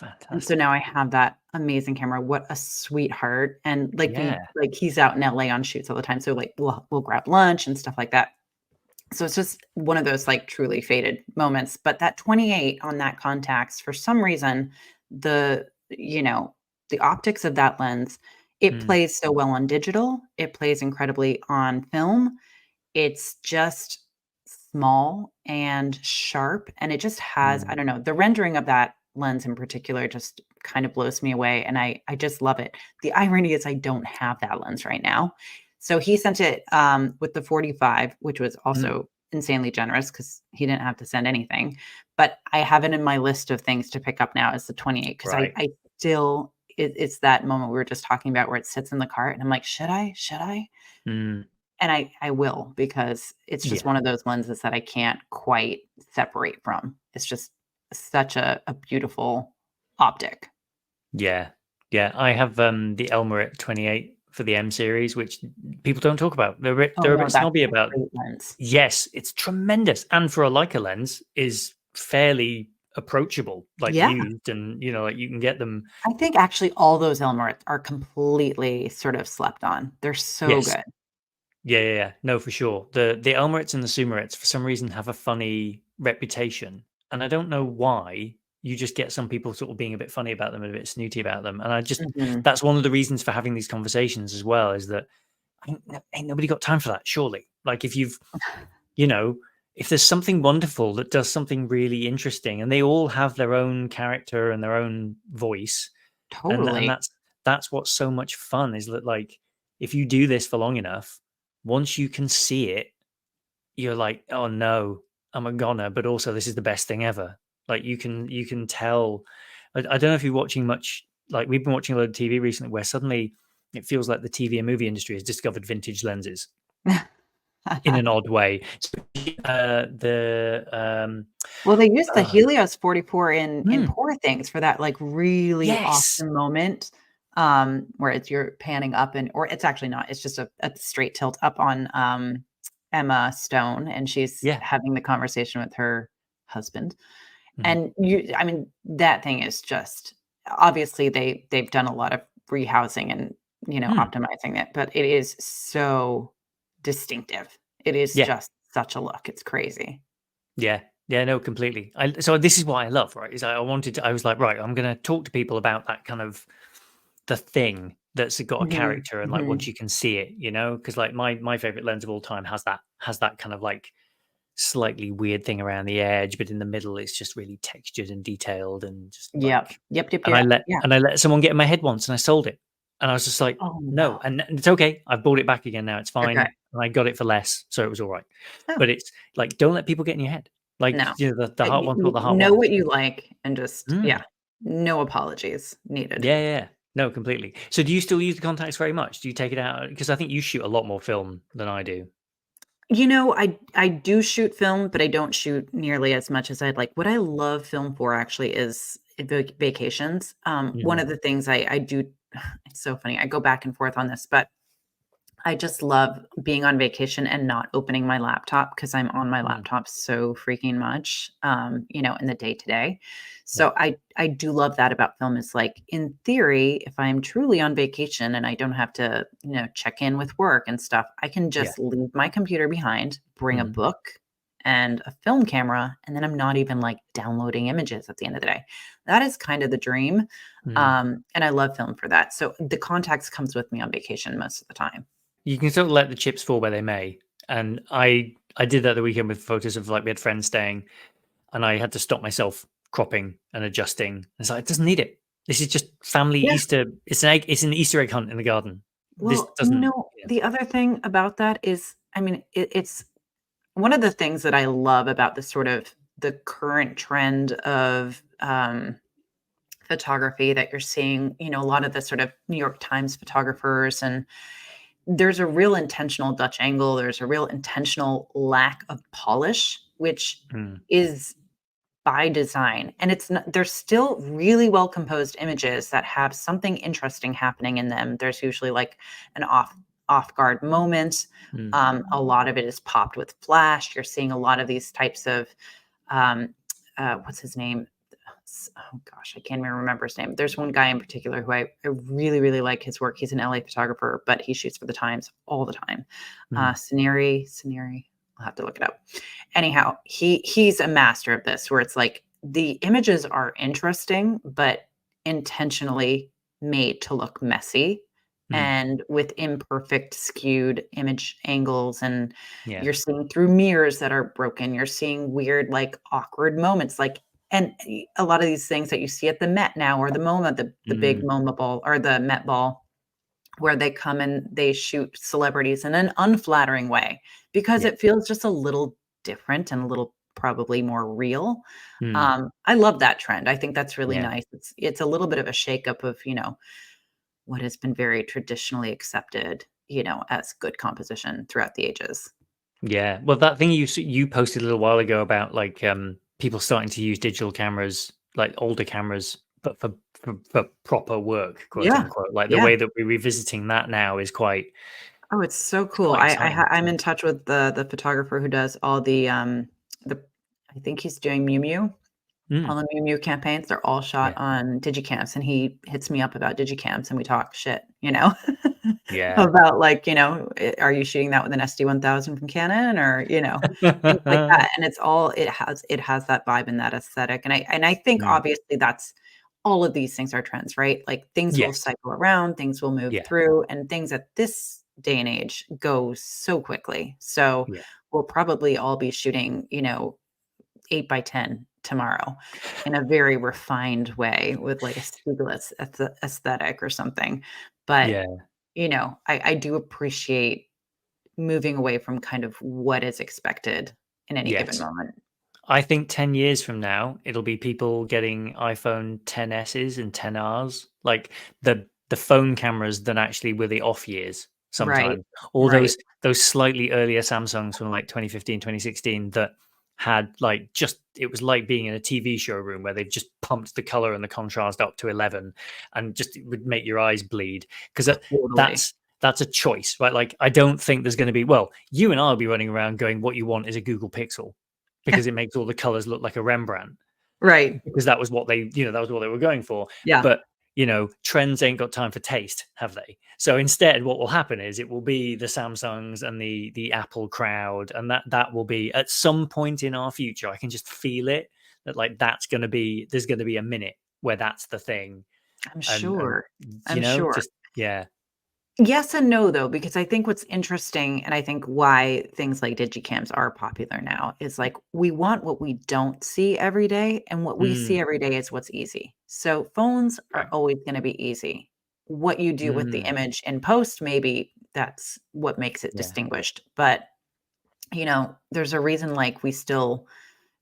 And so Fantastic. now I have that amazing camera. What a sweetheart. And like Yeah. he's out in LA on shoots all the time. So like we'll grab lunch and stuff like that. So it's just one of those like truly fated moments. But that 28 on that contacts, for some reason, the the optics of that lens, it Mm. plays so well on digital. It plays incredibly on film. It's just small and sharp, and it just has, I Mm. don't know, the rendering of that lens in particular just kind of blows me away, and I just love it. The irony is I don't have that lens right now. So he sent it, with the 45, which was Mm. also insanely generous because he didn't have to send anything, but I have it in my list of things to pick up now as the 28 because Right. I still it's that moment we were just talking about where it sits in the cart, and I'm like, "Should I? Should I?" Mm. And I will because it's just Yeah. one of those lenses that I can't quite separate from. It's just such a beautiful optic. Yeah. Yeah. I have the Elmerit 28 for the M series, which people don't talk about. Oh, They're a no, bit that's snobby a about. great lens. Yes, it's tremendous, and for a Leica lens is fairly approachable, like Yeah. used, and like you can get them. I think actually all those elements are completely sort of slept on. They're so Yes. good. Yeah. No, for sure. The Elmerits and the Sumerits for some reason have a funny reputation, and I don't know why. You just get some people sort of being a bit funny about them and a bit snooty about them, and Mhm. that's one of the reasons for having these conversations as well. Is that ain't nobody got time for that? Surely, like you know, if there's something wonderful that does something really interesting, and they all have their own character and their own voice, and Totally. that's what's so much fun is that, like, if you do this for long enough, once you can see it, you're like, oh no, I'm a goner, but also this is the best thing ever. Like you can tell. I don't know if you're watching much. Like, we've been watching a lot of TV recently where suddenly it feels like the TV and movie industry has discovered vintage lenses in an odd way. The Well, they used the uh, Helios 44 in mm, Poor Things for that, like, really yes, awesome moment, where you're panning up or it's actually not, it's just a straight tilt up on, Emma Stone, and she's yeah, having the conversation with her husband, mhm, and I mean, that thing is just obviously, they've done a lot of rehousing and, mm, optimizing it, but it is so distinctive. It is yeah. just such a look, it's crazy. Yeah. Yeah, no, completely. So this is what I love, right? Is I was like, right, I'm going to talk to people about that kind of the thing that's got a Mhm, character, and like once mhm. you can see it, because like my favorite lens of all time has that kind of like slightly weird thing around the edge, but in the middle it's just really textured and detailed and just Yep. like. Yep, yep, And I yep. let Yeah. and I let someone get in my head once, and I sold it, and I was just like, Oh, no, no. and it's okay. I've bought it back again now. It's Okay. fine, and I got it for less, so it was all right. Oh, But it's like, don't let people get in your head. Like, no. the heart wants what the heart Know wants. what you like and just yeah, Mm. no apologies needed. Yeah. No, completely. So do you still use the contacts very much? Do you take it out? Because I think you shoot a lot more film than I do. I do shoot film, but I don't shoot nearly as much as I'd like. What I love film for actually is vacations. One Mhm. of the things I do it's so funny. I go back and forth on this, but I just love being on vacation and not opening my laptop because I'm on my Mm. laptop so freaking much, in the day to day. Yeah. So I do love that about film is like in theory, if I'm truly on vacation and I don't have to, check in with work and stuff, I can Yeah. just leave my computer behind, bring a Mhm. book and a film camera, and then I'm not even like downloading images at the end of the day. That is kind of the dream. Mm. And I love film for that. So the contacts comes with me on vacation most of the time. You can sort of let the chips fall where they may. And I did that the weekend with photos of, like, we had friends staying, and I had to stop myself cropping and adjusting. It's like, it doesn't need it. This is just family Yeah. Easter. It's an Easter egg hunt in the garden. This Well, doesn't. Yeah. the other thing about that is, I mean, it's one of the things that I love about the sort of the current trend of photography that you're seeing, a lot of the sort of New York Times photographers, and there's a real intentional Dutch angle. There's a real intentional lack of polish, which Mm. is by design. And it's not, there's still really well composed images that have something interesting happening in them. There's usually like an off guard moment. Mm. A lot of it is popped with flash. You're seeing a lot of these types of um, what's his name? Oh gosh, I can't even remember his name. There's one guy in particular who I really, really like his work. He's an LA photographer, but he shoots for the Times all the time. Mm. Scenery. I'll have to look it up. Anyhow, he's a master of this, where it's like the images are interesting, but intentionally made to look messy Mm. and with imperfect, skewed image angles. And Yeah. you're seeing through mirrors that are broken. You're seeing weird, like awkward moments, and a lot of these things that you see at the Met now, or the MoMA, the big Mm. MoMA ball or the Met ball, where they come and they shoot celebrities in an unflattering way because Yeah. it feels just a little different and a little probably more real. Mm. I love that trend. I think that's really Yeah. nice. It's a little bit of a shakeup of, what has been very traditionally accepted, as good composition throughout the ages. Yeah. Well, that thing you posted a little while ago about, like, people starting to use digital cameras, like older cameras, but for proper work, quote Yeah. unquote. Like, the Yeah. way that we're revisiting that now is quite Oh, it's so it's cool. quite exciting. I'm in touch with the photographer who does all the I think he's doing Miu Miu. All the Miu Miu campaigns, they're all shot Yeah. on digicams, and he hits me up about digicams, and we talk shit, you know, Yeah. about, like, you know, "Are you shooting that with an SD-1000 from Canon?" Or, you know, things like that, and it's all it has that vibe and that aesthetic, and I think Mm. obviously that's all of these things are trends, right? Like, things will Yes. cycle around, things will move Yeah. through, and things at this day and age go so quickly. So, Yeah. we'll probably all be shooting, you know, 8 by 10 tomorrow in a very refined way with like a Stieglitz aesthetic or something. But, Yeah. you know, I do appreciate moving away from kind of what is expected in any given Yes. moment. I think 10 years from now, it'll be people getting iPhone 10s's and 10Rs, like the phone cameras that actually were the off years Right. sometimes. Or Right. those slightly earlier Samsungs from like 2015, 2016 that had like just it was like being in a TV showroom where they've just pumped the color and the contrast up to 11 and just it would make your eyes bleed because Totally. that's a choice, right? Like I don't think there's going to be well, you and I'll be running around going what you want is a Google Pixel because it makes all the colors look like a Rembrandt Right. because that was what that was what they were going for. Yeah. But trends ain't got time for taste, have they? So instead, what will happen is it will be the Samsungs and the Apple crowd, and that will be at some point in our future. I can just feel it that like there's gonna be a minute where that's the thing, I'm and sure. I'm sure. just yeah, Yes and no, though, because I think what's interesting, and I think why things like digicams are popular now, is like we want what we don't see every day, and what we see mm, every day is what's easy. So phones are right, always going to be easy. What you do with the mm, image in post, maybe that's what makes it yeah, distinguished. But, you know, there's a reason like we still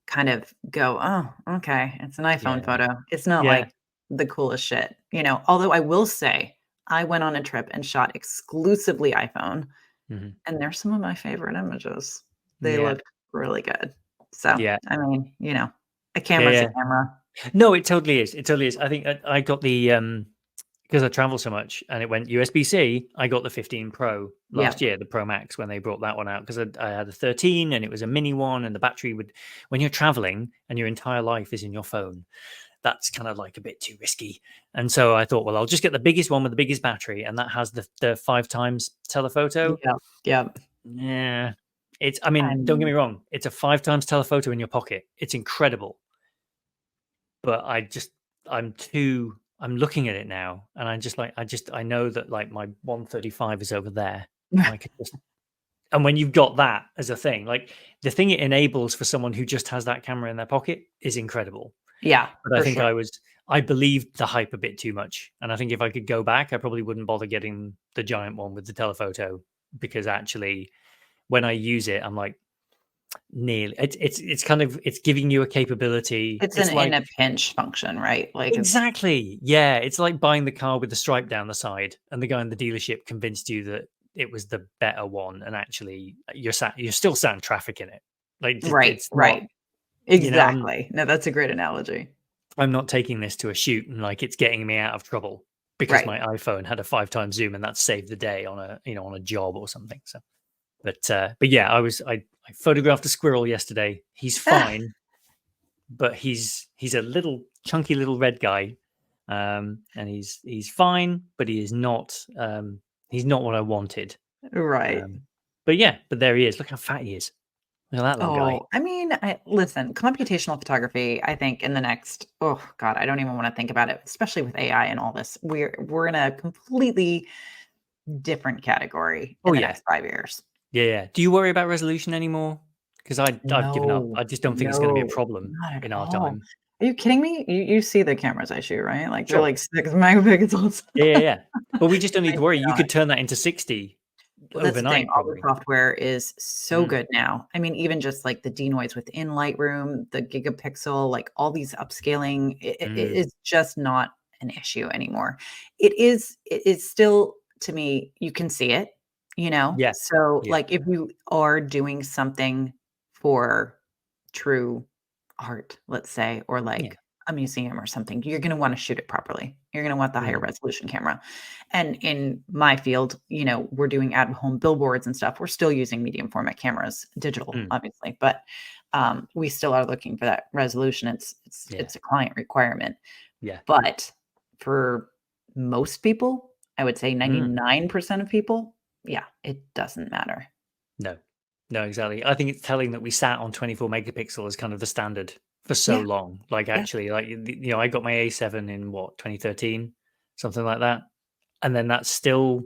kind of go, "Oh, okay, it's an iPhone yeah, photo." It's not yeah, like the coolest shit, you know? Although I will say, I went on a trip and shot exclusively iPhone, mhm, and they're some of my favorite images. They yeah, looked really good. So, yeah, I mean, you know, a yeah, camera's a yeah. camera. No, it totally is. It totally is. I think I got the because I travel so much and it went USB-C. I got the 15 Pro last Yep. year, the Pro Max when they brought that one out because I had a 13 and it was a mini one and the battery would when you're traveling and your entire life is in your phone, that's kind of like a bit too risky. And so I thought, well, I'll just get the biggest one with the biggest battery and that has the 5 times telephoto. Yep. Yep. Yeah. I mean, don't get me And wrong, it's a 5 times telephoto in your pocket. It's incredible. But I'm looking at it now and I know that like my 135 is over there and I could just and when you've got that as a thing, like the thing it enables for someone who just has that camera in their pocket is incredible. yeah, But I for think sure. I believed the hype a bit too much. And I think if I could go back, I probably wouldn't bother getting the giant one with the telephoto because actually when I use it, I'm like nearly it's kind of it's giving you a capability. It's an It's in like a pinch function, right? Like it's exactly. Yeah, it's like buying the car with the stripe down the side, and the guy in the dealership convinced you that it was the better one, and actually you're still sat in traffic in it. Like right, it's not, right. you know, Exactly. No, that's a great analogy. I'm not taking this to a shoot and like it's getting me out of trouble because Right. my iPhone had a 5 times zoom and that saved the day on a on a job or something. So, but yeah, I photographed a squirrel yesterday. He's fine, but he's a little chunky little red guy, and he's fine, but he's not what I wanted. Right. Um, but yeah, but there he is. Look how fat he is. Look at that little guy. Oh, I mean, listen, computational photography, I think in the next, oh God, I don't even want to think about it, especially with AI and all this. We're in a completely different category Oh in the yeah, next 5 years. yeah, yeah. Do you worry about resolution anymore? Because I've given up. No, I just don't think it's going to be a no, problem not at in our all. time. Are you kidding me? You see the cameras I shoot, right? Like they're Sure. like 6 megapixels. Yeah, yeah, yeah. But we just don't need I to worry. You cannot. could turn that into 60 Well, that's the thing, overnight, all the probably. software is so Mm, good now. I mean, even just, like, the denoise within Lightroom, the gigapixel, like, all these upscaling, it mm. is just not an issue anymore. It is still to me, you can see it, you know? Yeah, So, yeah, like, if you are doing something for true art, let's say, or, yeah. like, a museum or something, you're gonna wanna shoot it properly. You're gonna want the higher Mm, resolution camera. And in my field, you know, we're doing at home billboards and stuff. We're still using medium format cameras, digital, mm. obviously, but we still are looking for that resolution. It's a client requirement. Yeah. But for most people, I would say 99% of people, yeah, it doesn't matter. No. No, exactly. I think it's telling that we sat on 24 megapixel as kind of the standard for so Yeah, long. Like, yeah. actually, like, I got my A7 in what, 2013, something like that. And then that's still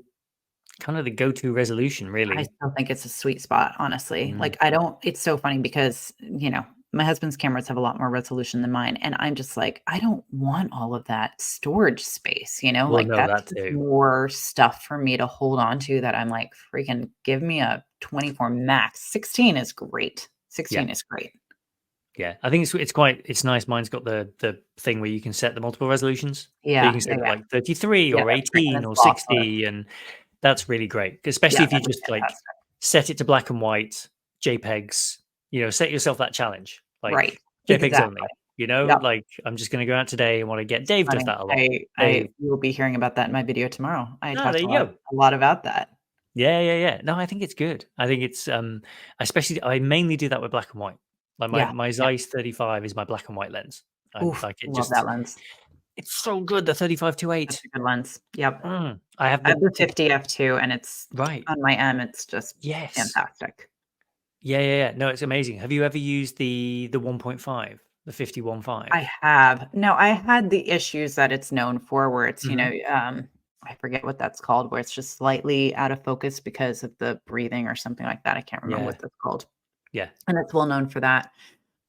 kind of the go-to resolution, I really. still think it's a sweet spot, honestly. Mm. Like, I don't it's so funny because, my husband's cameras have a lot more resolution than mine, and I'm just like, I don't want all of that storage space, Well, like, no, that's that just too. more stuff for me to hold on to that I'm like, "Freaking give me a 24 max." 16 is great. Yeah. 16 is great. Yeah. I think it's nice. Mine's got the thing where you can set the multiple resolutions. So you Yeah, can yeah, set it yeah. like 33 Yeah, or that's great, and 18 it's or lossless. 60, and that's really great, especially Yeah, if you that is just like fantastic. set it to black and white JPEGs, set yourself that challenge, Right. like JPEGs Exactly. only, Yep. like I'm just going to go out today and want to get Dave does Funny. that a lot. I Dave. you will be hearing about that in my video tomorrow. I Oh, talked there a you lot go. a lot about that. Yeah, yeah, yeah. No, I think it's good. I think it's especially I mainly do that with black and white. Like my Yeah, my yeah. Zeiss 35 is my black and white lens. I'm Oof, like it love just that lens. it's so good, the 35 to Such 8. a good lens. Yep. I have I have the the 50 f2, and it's right. on my M, it's just Yes. fantastic. Yeah, yeah, yeah. No, it's amazing. Have you ever used the 1.5, the 50-1.5? I have. Now, I had the issues that it's known for where it's, Mhm. I forget what that's called, where it's just slightly out of focus because of the breathing or something like that. I can't remember Yeah, what that's called. yeah, And it's well known for that.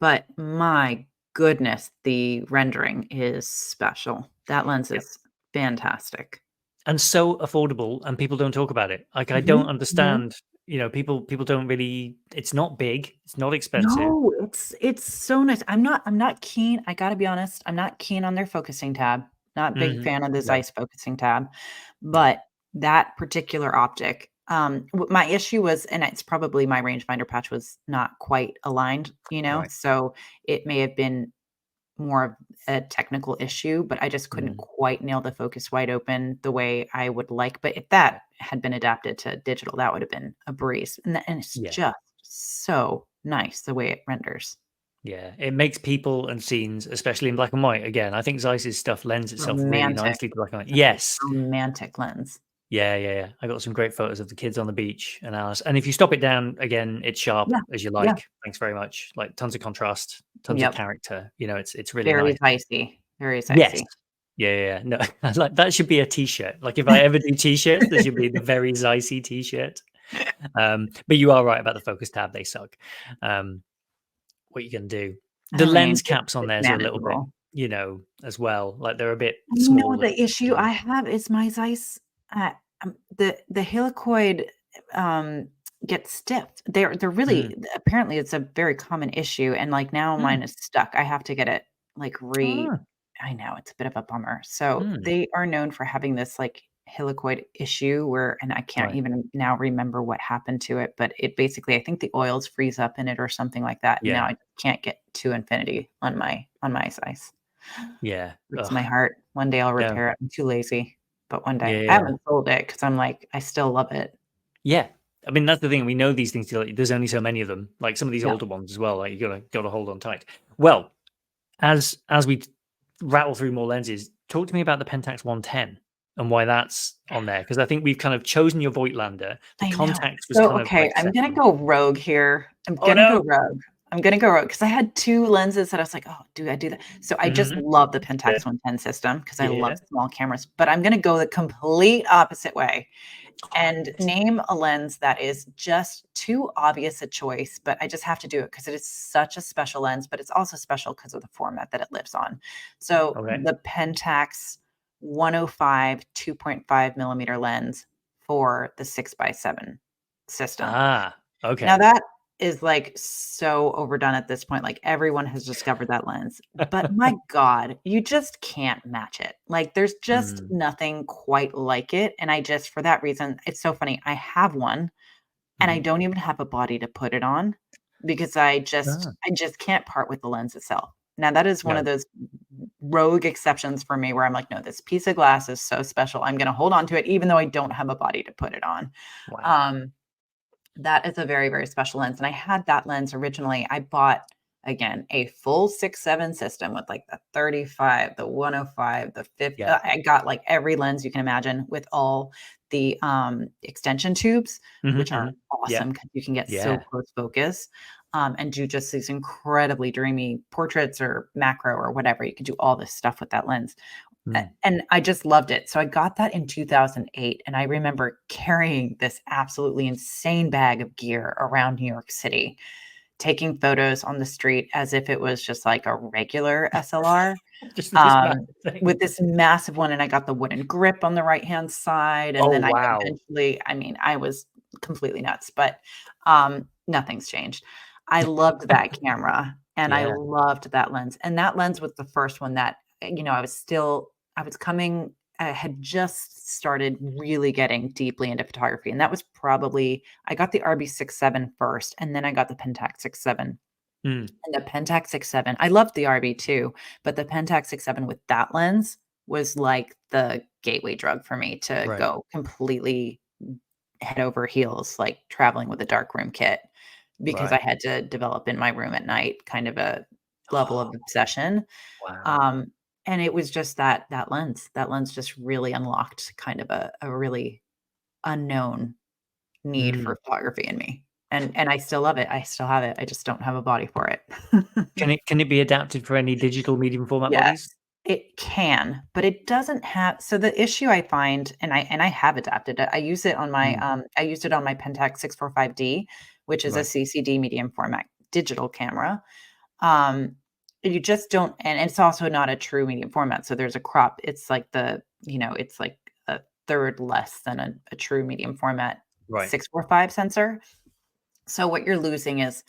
But my goodness, the rendering is special. That lens yeah. is fantastic. And so affordable, and people don't talk about it. Like, I don't Mhm, mhm. understand, people don't really it's not big, it's not expensive. No, it's so nice. I'm not keen, I gotta be honest, I'm not keen on their focusing tab. Not big Mhm. fan of the No, Zeiss focusing tab, no. but that particular optic, my issue was, and it's probably my rangefinder patch was not quite aligned, Right. so it may have been more of a technical issue, but I just couldn't Mm. quite nail the focus wide open the way I would like. But if that had been adapted to digital, that would have been a breeze. And it's Yeah, just so nice the way it renders. yeah. It makes people and scenes, especially in black and white. Again, I think Zeiss's stuff lends itself really Romantic. nicely to black and white. Such a Yes. romantic lens. Yeah, yeah, yeah. I got some great photos of the kids on the beach and Alice. And if you stop it down again, it's sharp Yeah. as you Yeah. like. Thanks very much. Like tons of contrast, tons of Yep. character. It's really Very nice. Zeissy. Very Yes. Zeissy. Yeah, yeah, yeah. No, like that should be a t-shirt. Like if I ever do t-shirts, there should be the very Zeissy t-shirt. But you are right about the focus tab. They suck. What you can do. The I mean, lens caps on it's theirs are a little bit, manageable. As well. Like they're a bit And small and the issue I have is my Zeiss, the helicoid, um, gets stiff. They're mm, really apparently, it's a very common issue, and, like, now mm, mine is stuck. I have to get it, like, ah, I know, it's a bit of a bummer. So, mm, they are known for having this, like, helicoid issue where, and I can't right. even now remember what happened to it, but it basically, I think the oils freeze up in it or something like that, and now Yeah. I can't get to infinity on my Zeiss. Yeah. Breaks my Ugh. heart. One day I'll No. repair it. I'm too lazy, but one Yeah, day. I yeah, yeah. haven't sold it because 'cause I'm like, I still love it. Yeah. I mean, that's the thing. We know these things. Like, there's only so many of them. Like some of these Yeah. older ones as well. Like you gotta hold on tight. Well, as we rattle through more lenses, talk to me about the Pentax 110 and why that's on there. Because I think we've kind of chosen your Voigtlander. The I know. contact was So, kind of okay, like I'm gonna second. go rogue here. I'm Oh gonna go no. rogue. I'm gonna go rogue because I had 2 lenses that I was like, "Oh, do I do that?" So I just Hmm. love the Yeah. Pentax 110 system because I Yeah. love small cameras, but I'm gonna go the complete opposite way Oh my and goodness. name a lens that is just too obvious a choice, but I just have to do it because it is such a special lens, but it's also special because of the format that it lives on. So Okay. the Pentax 105 2.5 millimeter lens for the 6x7 system. Ah. Now Okay. that is like so overdone at this point. Like everyone has discovered that lens, but my God, you just can't match it. Like there's just Mm, nothing quite like it. And I just, for that reason, it's so funny. I have one and I mhm. don't even have a body to put it on because Ah, I just can't part with the lens itself. Now that is one no. of those rogue exceptions for me where I'm like, no, this piece of glass is so special. I'm going to hold on to it even though I don't have a body to put it on. Wow. Um, That is a very, very special lens, and I had that lens originally. I bought, again, a full 6-7 system with, like, the 35, the 105, the 50. Yeah. I got, like, every lens you can imagine with all the, extension tubes, which are Yeah. awesome because you can get so Yeah. close focus, and do just these incredibly dreamy portraits or macro or whatever. You could do all this stuff with that lens. And I just loved it. So I got that in 2008, and I remember carrying this absolutely insane bag of gear around New York City, taking photos on the street as if it was just like a regular SLR, Just this um, massive with thing. this massive one, and I got the wooden grip on the right-hand side, and Oh, then I wow. eventually, I mean, I was completely nuts, but, nothing's changed. I loved that camera, and I Yeah. loved that lens, and that lens was the first one that, I was coming I had just started really getting deeply into photography, and that was probably I got the RB67 first, and then I got the Pentax 67. Mm. And the Pentax 67, I loved the RB too, but the Pentax 67 with that lens was like the gateway drug for me to Right. go completely head over heels, like traveling with a darkroom kit, because I Right. had to develop in my room at night kind of a level Oh, of obsession. wow. Um, and it was just that lens. That lens just really unlocked kind of a really unknown need Mm. for photography in me. And I still love it. I still have it. I just don't have a body for it. Can it be adapted for any digital medium format Yes, bodies? it can, but it doesn't have so the issue I find, and I have adapted it. I use it on my, Mm. I used it on my Pentax 645D, which is a Right. CCD medium format digital camera. Um, you just don't, and it's also not a true medium format. So there's a crop. It's like it's like a third less than a true medium format Right. 645 sensor. So what you're losing is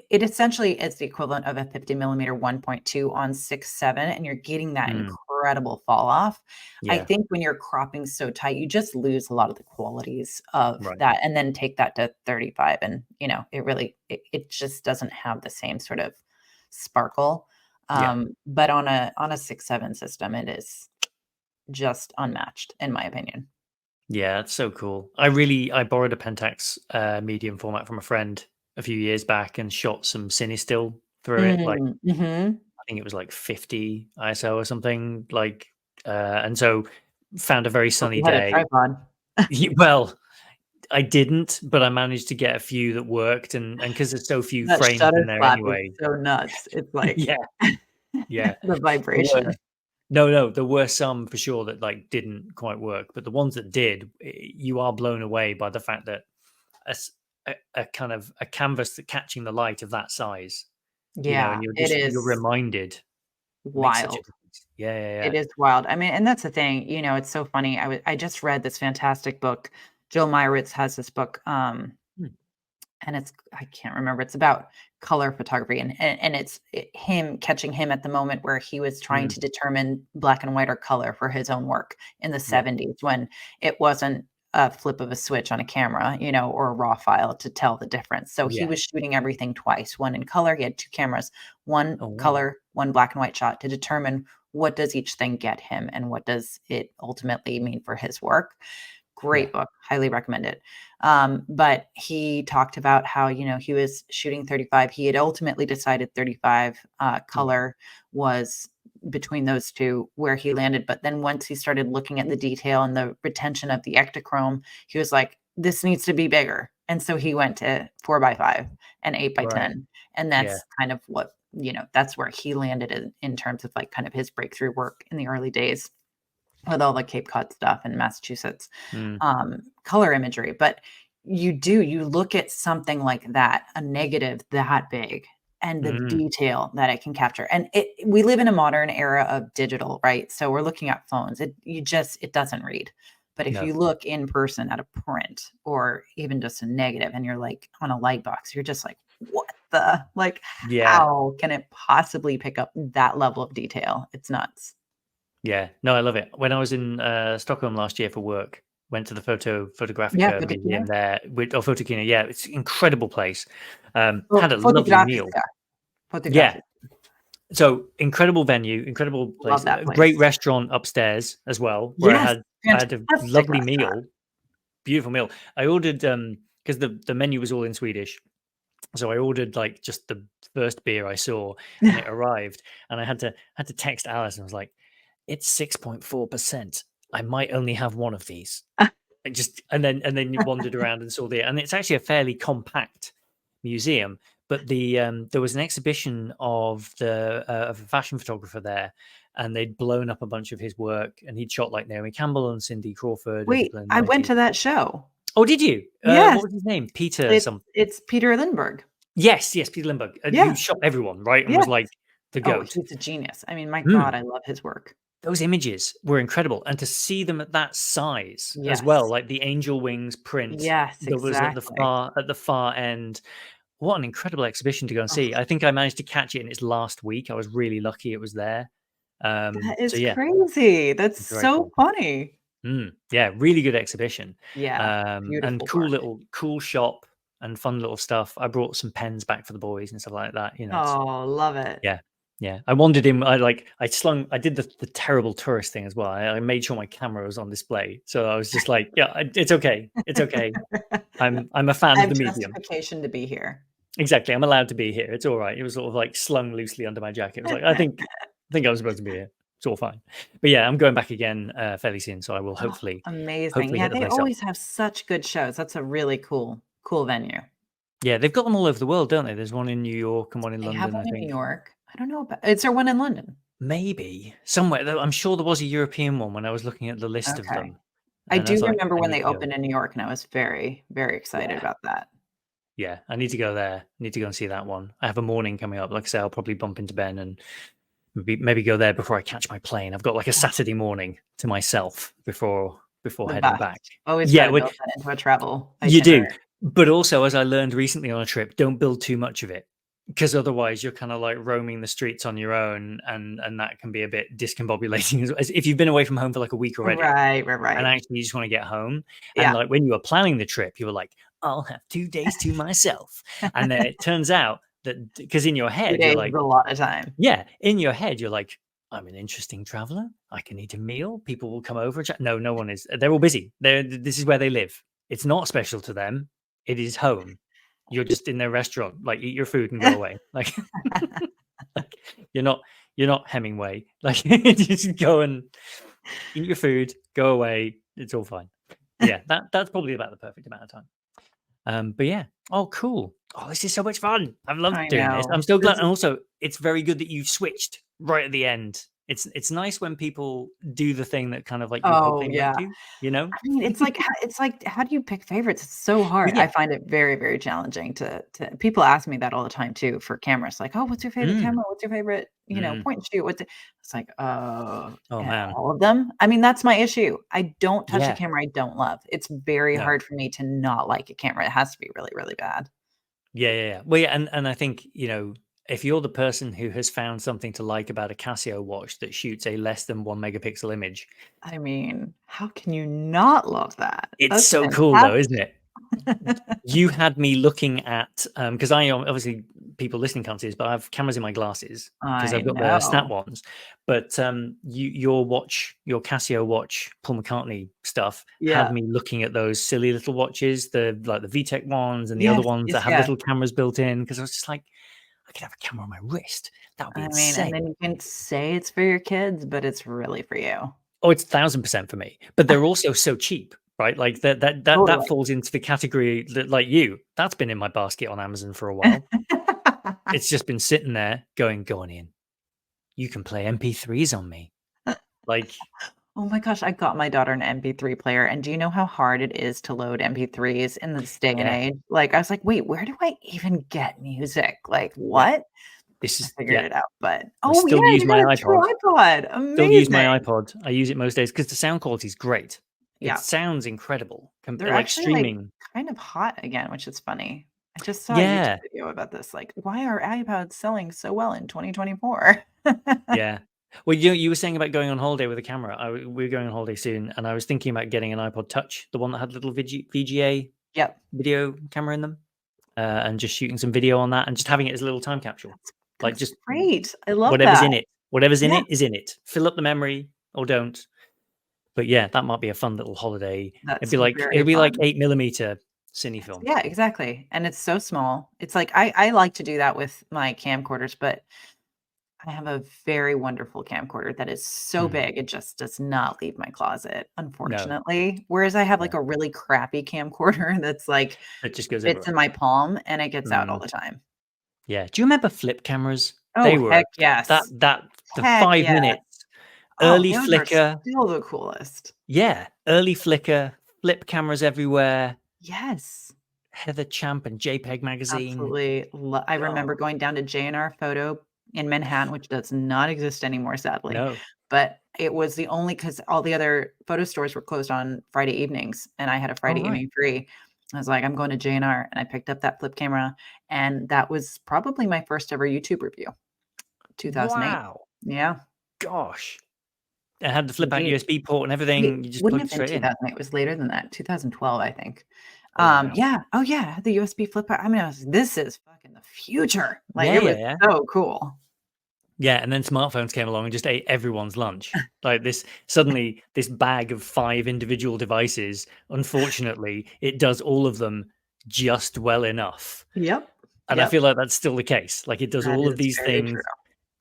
it essentially is the equivalent of a 50 millimeter 1.2 on 6.7, and you're getting that Mm. incredible fall off. I Yeah. think when you're cropping so tight, you just lose a lot of the qualities of Right. that, and then take that to 35, and it just doesn't have the same sort of sparkle. Yeah. But on a 6.7 system, it is just unmatched, in my opinion. Yeah, it's so cool. I borrowed a Pentax medium format from a friend a few years back and shot some Cinestill through it. Like Mhm. I think it was like 50 ISO or something. Like and so found a very Hope sunny you had a day. tripod. Well, I didn't, but I managed to get a few that worked, and because there's so few That frames shutter in there flap is anyway. so nuts. It's like Yeah, yeah. the There were vibration. no, there were some for sure that like didn't quite work, but the ones that did, you are blown away by the fact that a, s- a kind of a canvas that catching the light of that size, and Yeah, it you're is reminded it makes such a wild. difference. Yeah, yeah, It yeah. is wild. I mean, and that's the thing, it's so funny. I just read this fantastic book. Jill Meyerowitz has this book, Hmm. and I can't remember. It's about color photography, and him catching him at the moment where he was trying Mm. to determine black and white or color for his own work in the Yeah, 70s when it wasn't a flip of a switch on a camera, or a raw file to tell the difference. So he yeah. was shooting everything twice, one in color. He had two cameras, one Oh wow. color, one black and white shot, to determine what does each thing get him and what does it ultimately mean for his work. Yeah. Great book, highly recommend it. But he talked about how, he was shooting 35. He had ultimately decided 35 Mm. color was between those two where he landed. But then once he started looking at the detail and the retention of the ectochrome, he was like, this needs to be bigger. And so he went to 4 by 5 and 8 by Right. 10. And Yeah. that's kind of what, that's where he landed in terms of like kind of his breakthrough work in the early days with all the Cape Cod stuff in Massachusetts, Mm. color imagery. But you look at something like that, a negative that big, and the Mm. detail that it can capture. And we live in a modern era of digital, right? So we're looking at phones. It doesn't read. But if No. you look in person at a print or even just a negative and you're like on a light box, you're just like, what the, like, Yeah. how can it possibly pick up that level of detail? It's nuts. Yeah. No, I love it. When I was in Stockholm last year for work, went to the Yeah, Photographica museum Fotokina. there with or Photokina. Yeah, it's an incredible place. Oh, Had a lovely meal. fotografica, Yeah. fotografica. So incredible venue, incredible Love place, that a great place. restaurant upstairs as well, where Yes, I had a fantastic lovely restaurant. meal, beautiful meal. I ordered because the menu was all in Swedish. So I ordered like just the first beer I saw, and it arrived, and I had to text Alice, and I was like, "It's 6.4%. I might only have one of these." And then you wandered around and saw and it's actually a fairly compact museum. But there was an exhibition of a fashion photographer there, and they'd blown up a bunch of his work, and he'd shot like Naomi Campbell and Cindy Crawford and Wait, people in the I went 90s. to that show. Oh, did you? Yes. What was his name? Peter something. It's Peter Lindbergh. Yes, Peter Lindbergh, Yeah. who shot everyone, right? And Yeah. was like the Oh, goat. he's a genius. I mean, my God, I love his work. Those images were incredible, and to see them at that size as well, Yes. like the angel wings print Yes, that was at exactly. the far end. What an incredible exhibition to go and Oh, see. I think I managed to catch it in its last week. I was really lucky it was there. that So is yeah, crazy. That's it's very so cool. funny. Yeah, really good exhibition. Yeah, And beautiful work. cool shop and fun little stuff. I brought some pens back for the boys and stuff like that. It's Oh, love it. yeah. Yeah. I wandered in. I did the terrible tourist thing as well. I made sure my camera was on display. So I was just like, yeah, it's okay. It's okay. I'm a fan I of have the medium. justification to be here. Exactly. I'm allowed to be here. It's all right. It was sort of like slung loosely under my jacket. It was like, I think I was supposed to be here. It's all fine. But yeah, I'm going back again fairly soon. So I will Oh, hopefully amazing. Yeah, hit the they place up. always have such good shows. That's a really cool venue. Yeah, they've got them all over the world, don't they? There's one in New York and one in They have London, I one in New think. York. I don't know about is there one in London? Maybe somewhere. I'm sure there was a European one when I was looking at the list of Okay. them. I And I was do like, remember I when need they to go. opened in New York, and I was very, very excited Yeah. about that. Yeah, I need to go there. I need to go and see that one. I have a morning coming up. Like I say, I'll probably bump into Ben and maybe go there before I catch my plane. I've got like a Oh, Saturday morning to myself before the heading back. best. Always Yeah, gotta build that into a travel you do. itinerary. But also, as I learned recently on a trip, don't build too much of it, because otherwise you're kind of like roaming the streets on your own, and that can be a bit discombobulating as if you've been away from home for like a week already, Right, and right. actually you just want to get home. And Yeah. like when you were planning the trip, you were like, I'll have 2 days to myself. And then it turns out that because in your 2 head, you're days like, is a lot of time. yeah, in your head, you're like, I'm an interesting traveler. I can eat a meal. People will come over. No, no one is. They're all busy. This is where they live. It's not special to them. It is home. You're just in their restaurant. Like, eat your food and go away. Like, like you're not Hemingway. Like, just go and eat your food, go away. It's all fine. Yeah, that's probably about the perfect amount of time. But yeah. Oh, cool. Oh, this is so much fun. I've loved I doing this. I'm know. so glad. This And is also, it's very good that you've switched right at the end. It's nice when people do the thing that kind of like you hope oh, they might yeah. do, you know? I mean, it's like, how do you pick favorites? It's so hard. But I yeah. find it very, very challenging to people ask me that all the time too for cameras. Like, "Oh, what's your favorite Mm, camera? What's your favorite, mm. point and shoot? What's it?" It's like, Oh man. all of them?" I mean, that's my issue. I don't touch a Yeah. camera I don't love. It's very No. hard for me to not like a camera. It has to be really, really bad. Yeah. Well, yeah, and I think, if you're the person who has found something to like about a Casio watch that shoots a less than 1 megapixel image, I mean, how can you not love that? it's That's so cool though, isn't fantastic. it? You had me looking at because I obviously people listening can't see this, but I have cameras in my glasses because I I've got the snap know. ones. But your Casio watch, Paul McCartney stuff, had Yeah. me looking at those silly little watches, the like the VTech ones and the other Yes, ones yes, that have yeah. little cameras built in. Because I was just like, I could have a camera on my wrist. That would be I mean, and then insane. you can say it's for your kids, but it's really for you. Oh, it's 1,000% for me. But they're also so cheap, right? Like that Totally. falls into the category that, like you, that's been in my basket on Amazon for a while. It's just been sitting there going, "Go on in. You can play MP3s on me." Like, Oh my gosh, I got my daughter an MP3 player, and do you know how hard it is to load MP3s in this day and yeah, age? Like, I was like, "Wait, where do I even get music? Like, yeah. what?" This I is figured yeah. it out, but I oh, yeah, still use you my got a true iPod. iPod. Still use my Amazing. iPod. I use it most days because the sound quality is great. It Yeah. sounds incredible. They're Like actually, like, streaming. kind of hot again, which is funny. I just saw a YouTube Yeah, video about this, like, why are iPods selling so well in 2024? yeah. Well, you were saying about going on holiday with a camera. We're going on holiday soon, and I was thinking about getting an iPod Touch, the one that had little VGA Yep. video camera in them, and just shooting some video on that, and just having it as a little time capsule. Like That's just great. I love whatever's that. in it. Whatever's in Yeah, it is in it. Fill up the memory or don't. But yeah, that might be a fun little holiday. that's It'd very be like fun. 8 millimeter cine film. Yeah, exactly. And it's so small. It's like I like to do that with my camcorders, but I have a very wonderful camcorder that is so big, it just does not leave my closet, No, unfortunately. Whereas I have, like, a really crappy camcorder that's, like, it just goes fits everywhere. in my palm, and it gets out all Mm. the time. Yeah. Do you remember flip cameras? Oh, They were heck yes. the Heck 5 yes. minutes, Oh, early those are flicker. still the coolest. Yeah, early flicker, flip cameras everywhere. Yes. Heather Champ and JPEG magazine. Absolutely. I Oh, remember going down to J&R Photo in Manhattan, which does not exist anymore, sadly, no. but it was the only because all the other photo stores were closed on Friday evenings, and I had a All Friday right. evening free. I was like, "I'm going to J&R," and I picked up that flip camera, and that was probably my first ever YouTube review, 2008. Wow. Yeah, Gosh. It had the flip out indeed. USB port and It everything. You just wouldn't plugged have it been straight in. 2008, it was later than that, 2012, I think. Oh, wow. Yeah. Oh, yeah, the USB flip out. I mean, I was this is fucking the future. Like, Yeah, it yeah, was yeah. so cool. Yeah, and then smartphones came along and just ate everyone's lunch. Like this, suddenly, this bag of 5 individual devices, unfortunately, it does all of them just well enough. Yep, And I yep, feel like that's still the case. Like it does that all of is these very true. things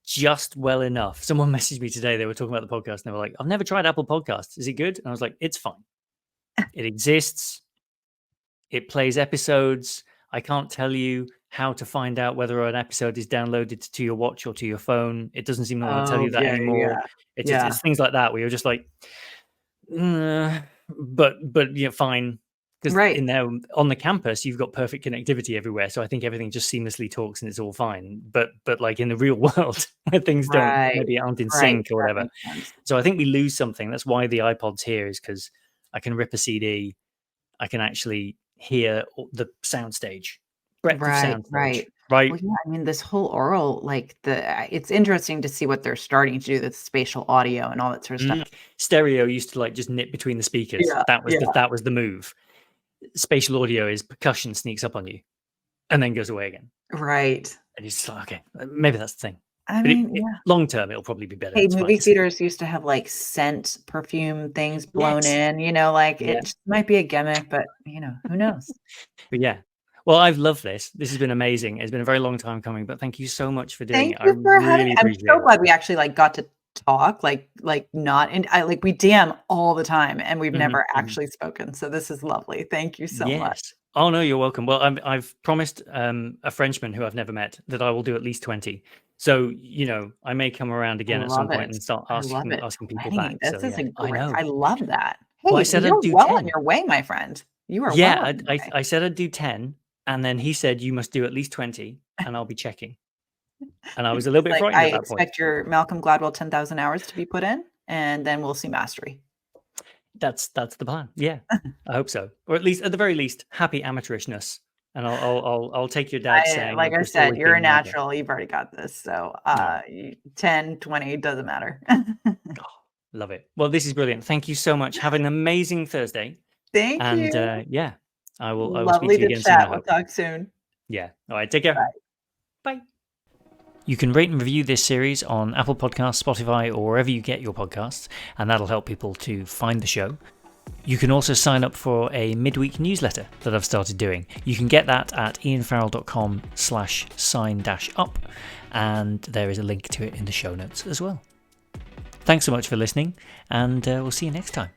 just well enough. Someone messaged me today. They were talking about the podcast and they were like, I've never tried Apple Podcasts. Is it good? And I was like, it's fine. It exists. It plays episodes. I can't tell you how to find out whether an episode is downloaded to your watch or to your phone. It doesn't seem to want to tell Oh, you that yeah, anymore. yeah, yeah. It's things like that where you're just like, "Mm, but yeah, fine. Because Right, in there on the campus, you've got perfect connectivity everywhere. So I think everything just seamlessly talks and it's all fine. But like in the real world, where things don't right, maybe aren't in right, sync or that whatever. makes sense. So I think we lose something. That's why the iPod's here is because I can rip a CD. I can actually hear the soundstage, breadth of Right, soundstage, right. right? Well, yeah, I mean, this whole oral, like, it's interesting to see what they're starting to do, the spatial audio and all that sort of stuff. Mm. Stereo used to like just nip between the speakers. Yeah, yeah, That was the move. Spatial audio is percussion sneaks up on you and then goes away again. right. And you're just like, okay, maybe that's the thing. I But mean, yeah. long term, it'll probably be better. Hey, It's fine. movie theaters used to have, like, scent perfume things blown Yes. in, like, Yeah. it just might be a gimmick, but, who knows? But yeah. Well, I've loved this. This has been amazing. It's been a very long time coming, but thank you so much for doing Thank it. I you for having really I'm appreciate so it. glad we actually, like, got to talk, not and we DM all the time, and we've Mhm, never mhm. actually spoken, so this is lovely. Thank you so much. Yes. Oh, no, you're welcome. Well, I've promised a Frenchman who I've never met that I will do at least 20. So, I may come around I again at some love point it. and start I love it. asking people 20, back. So, this is yeah, a I great know. I love that. Well, I Hey, said I'd you're do well on 10. your way, my friend. You are well Yeah, on your way. I said I'd do 10, and then he said, "You must do at least 20, and I'll be checking." And I was a little It's bit like, frightened I at that point. expect your Malcolm Gladwell 10,000 hours to be put in, and then we'll see mastery. That's the plan. Yeah, I hope so, or at least at the very least, happy amateurishness. And I'll take your dad saying Like of I just said, always you're a being an amateur. natural. You've already got this. So, No, 10, 20 doesn't matter. oh, love it. Well, this is brilliant. Thank you so much. Have an amazing Thursday, Thank and you. yeah, I will speak Lovely to you to again soon. I chat. We'll hope. talk soon. Yeah. All right. Take care. Bye. Bye. You can rate and review this series on Apple Podcasts, Spotify, or wherever you get your podcasts, and that'll help people to find the show. You can also sign up for a midweek newsletter that I've started doing. You can get that at ianfarrell.com/sign-up, and there is a link to it in the show notes as well. Thanks so much for listening, and we'll see you next time.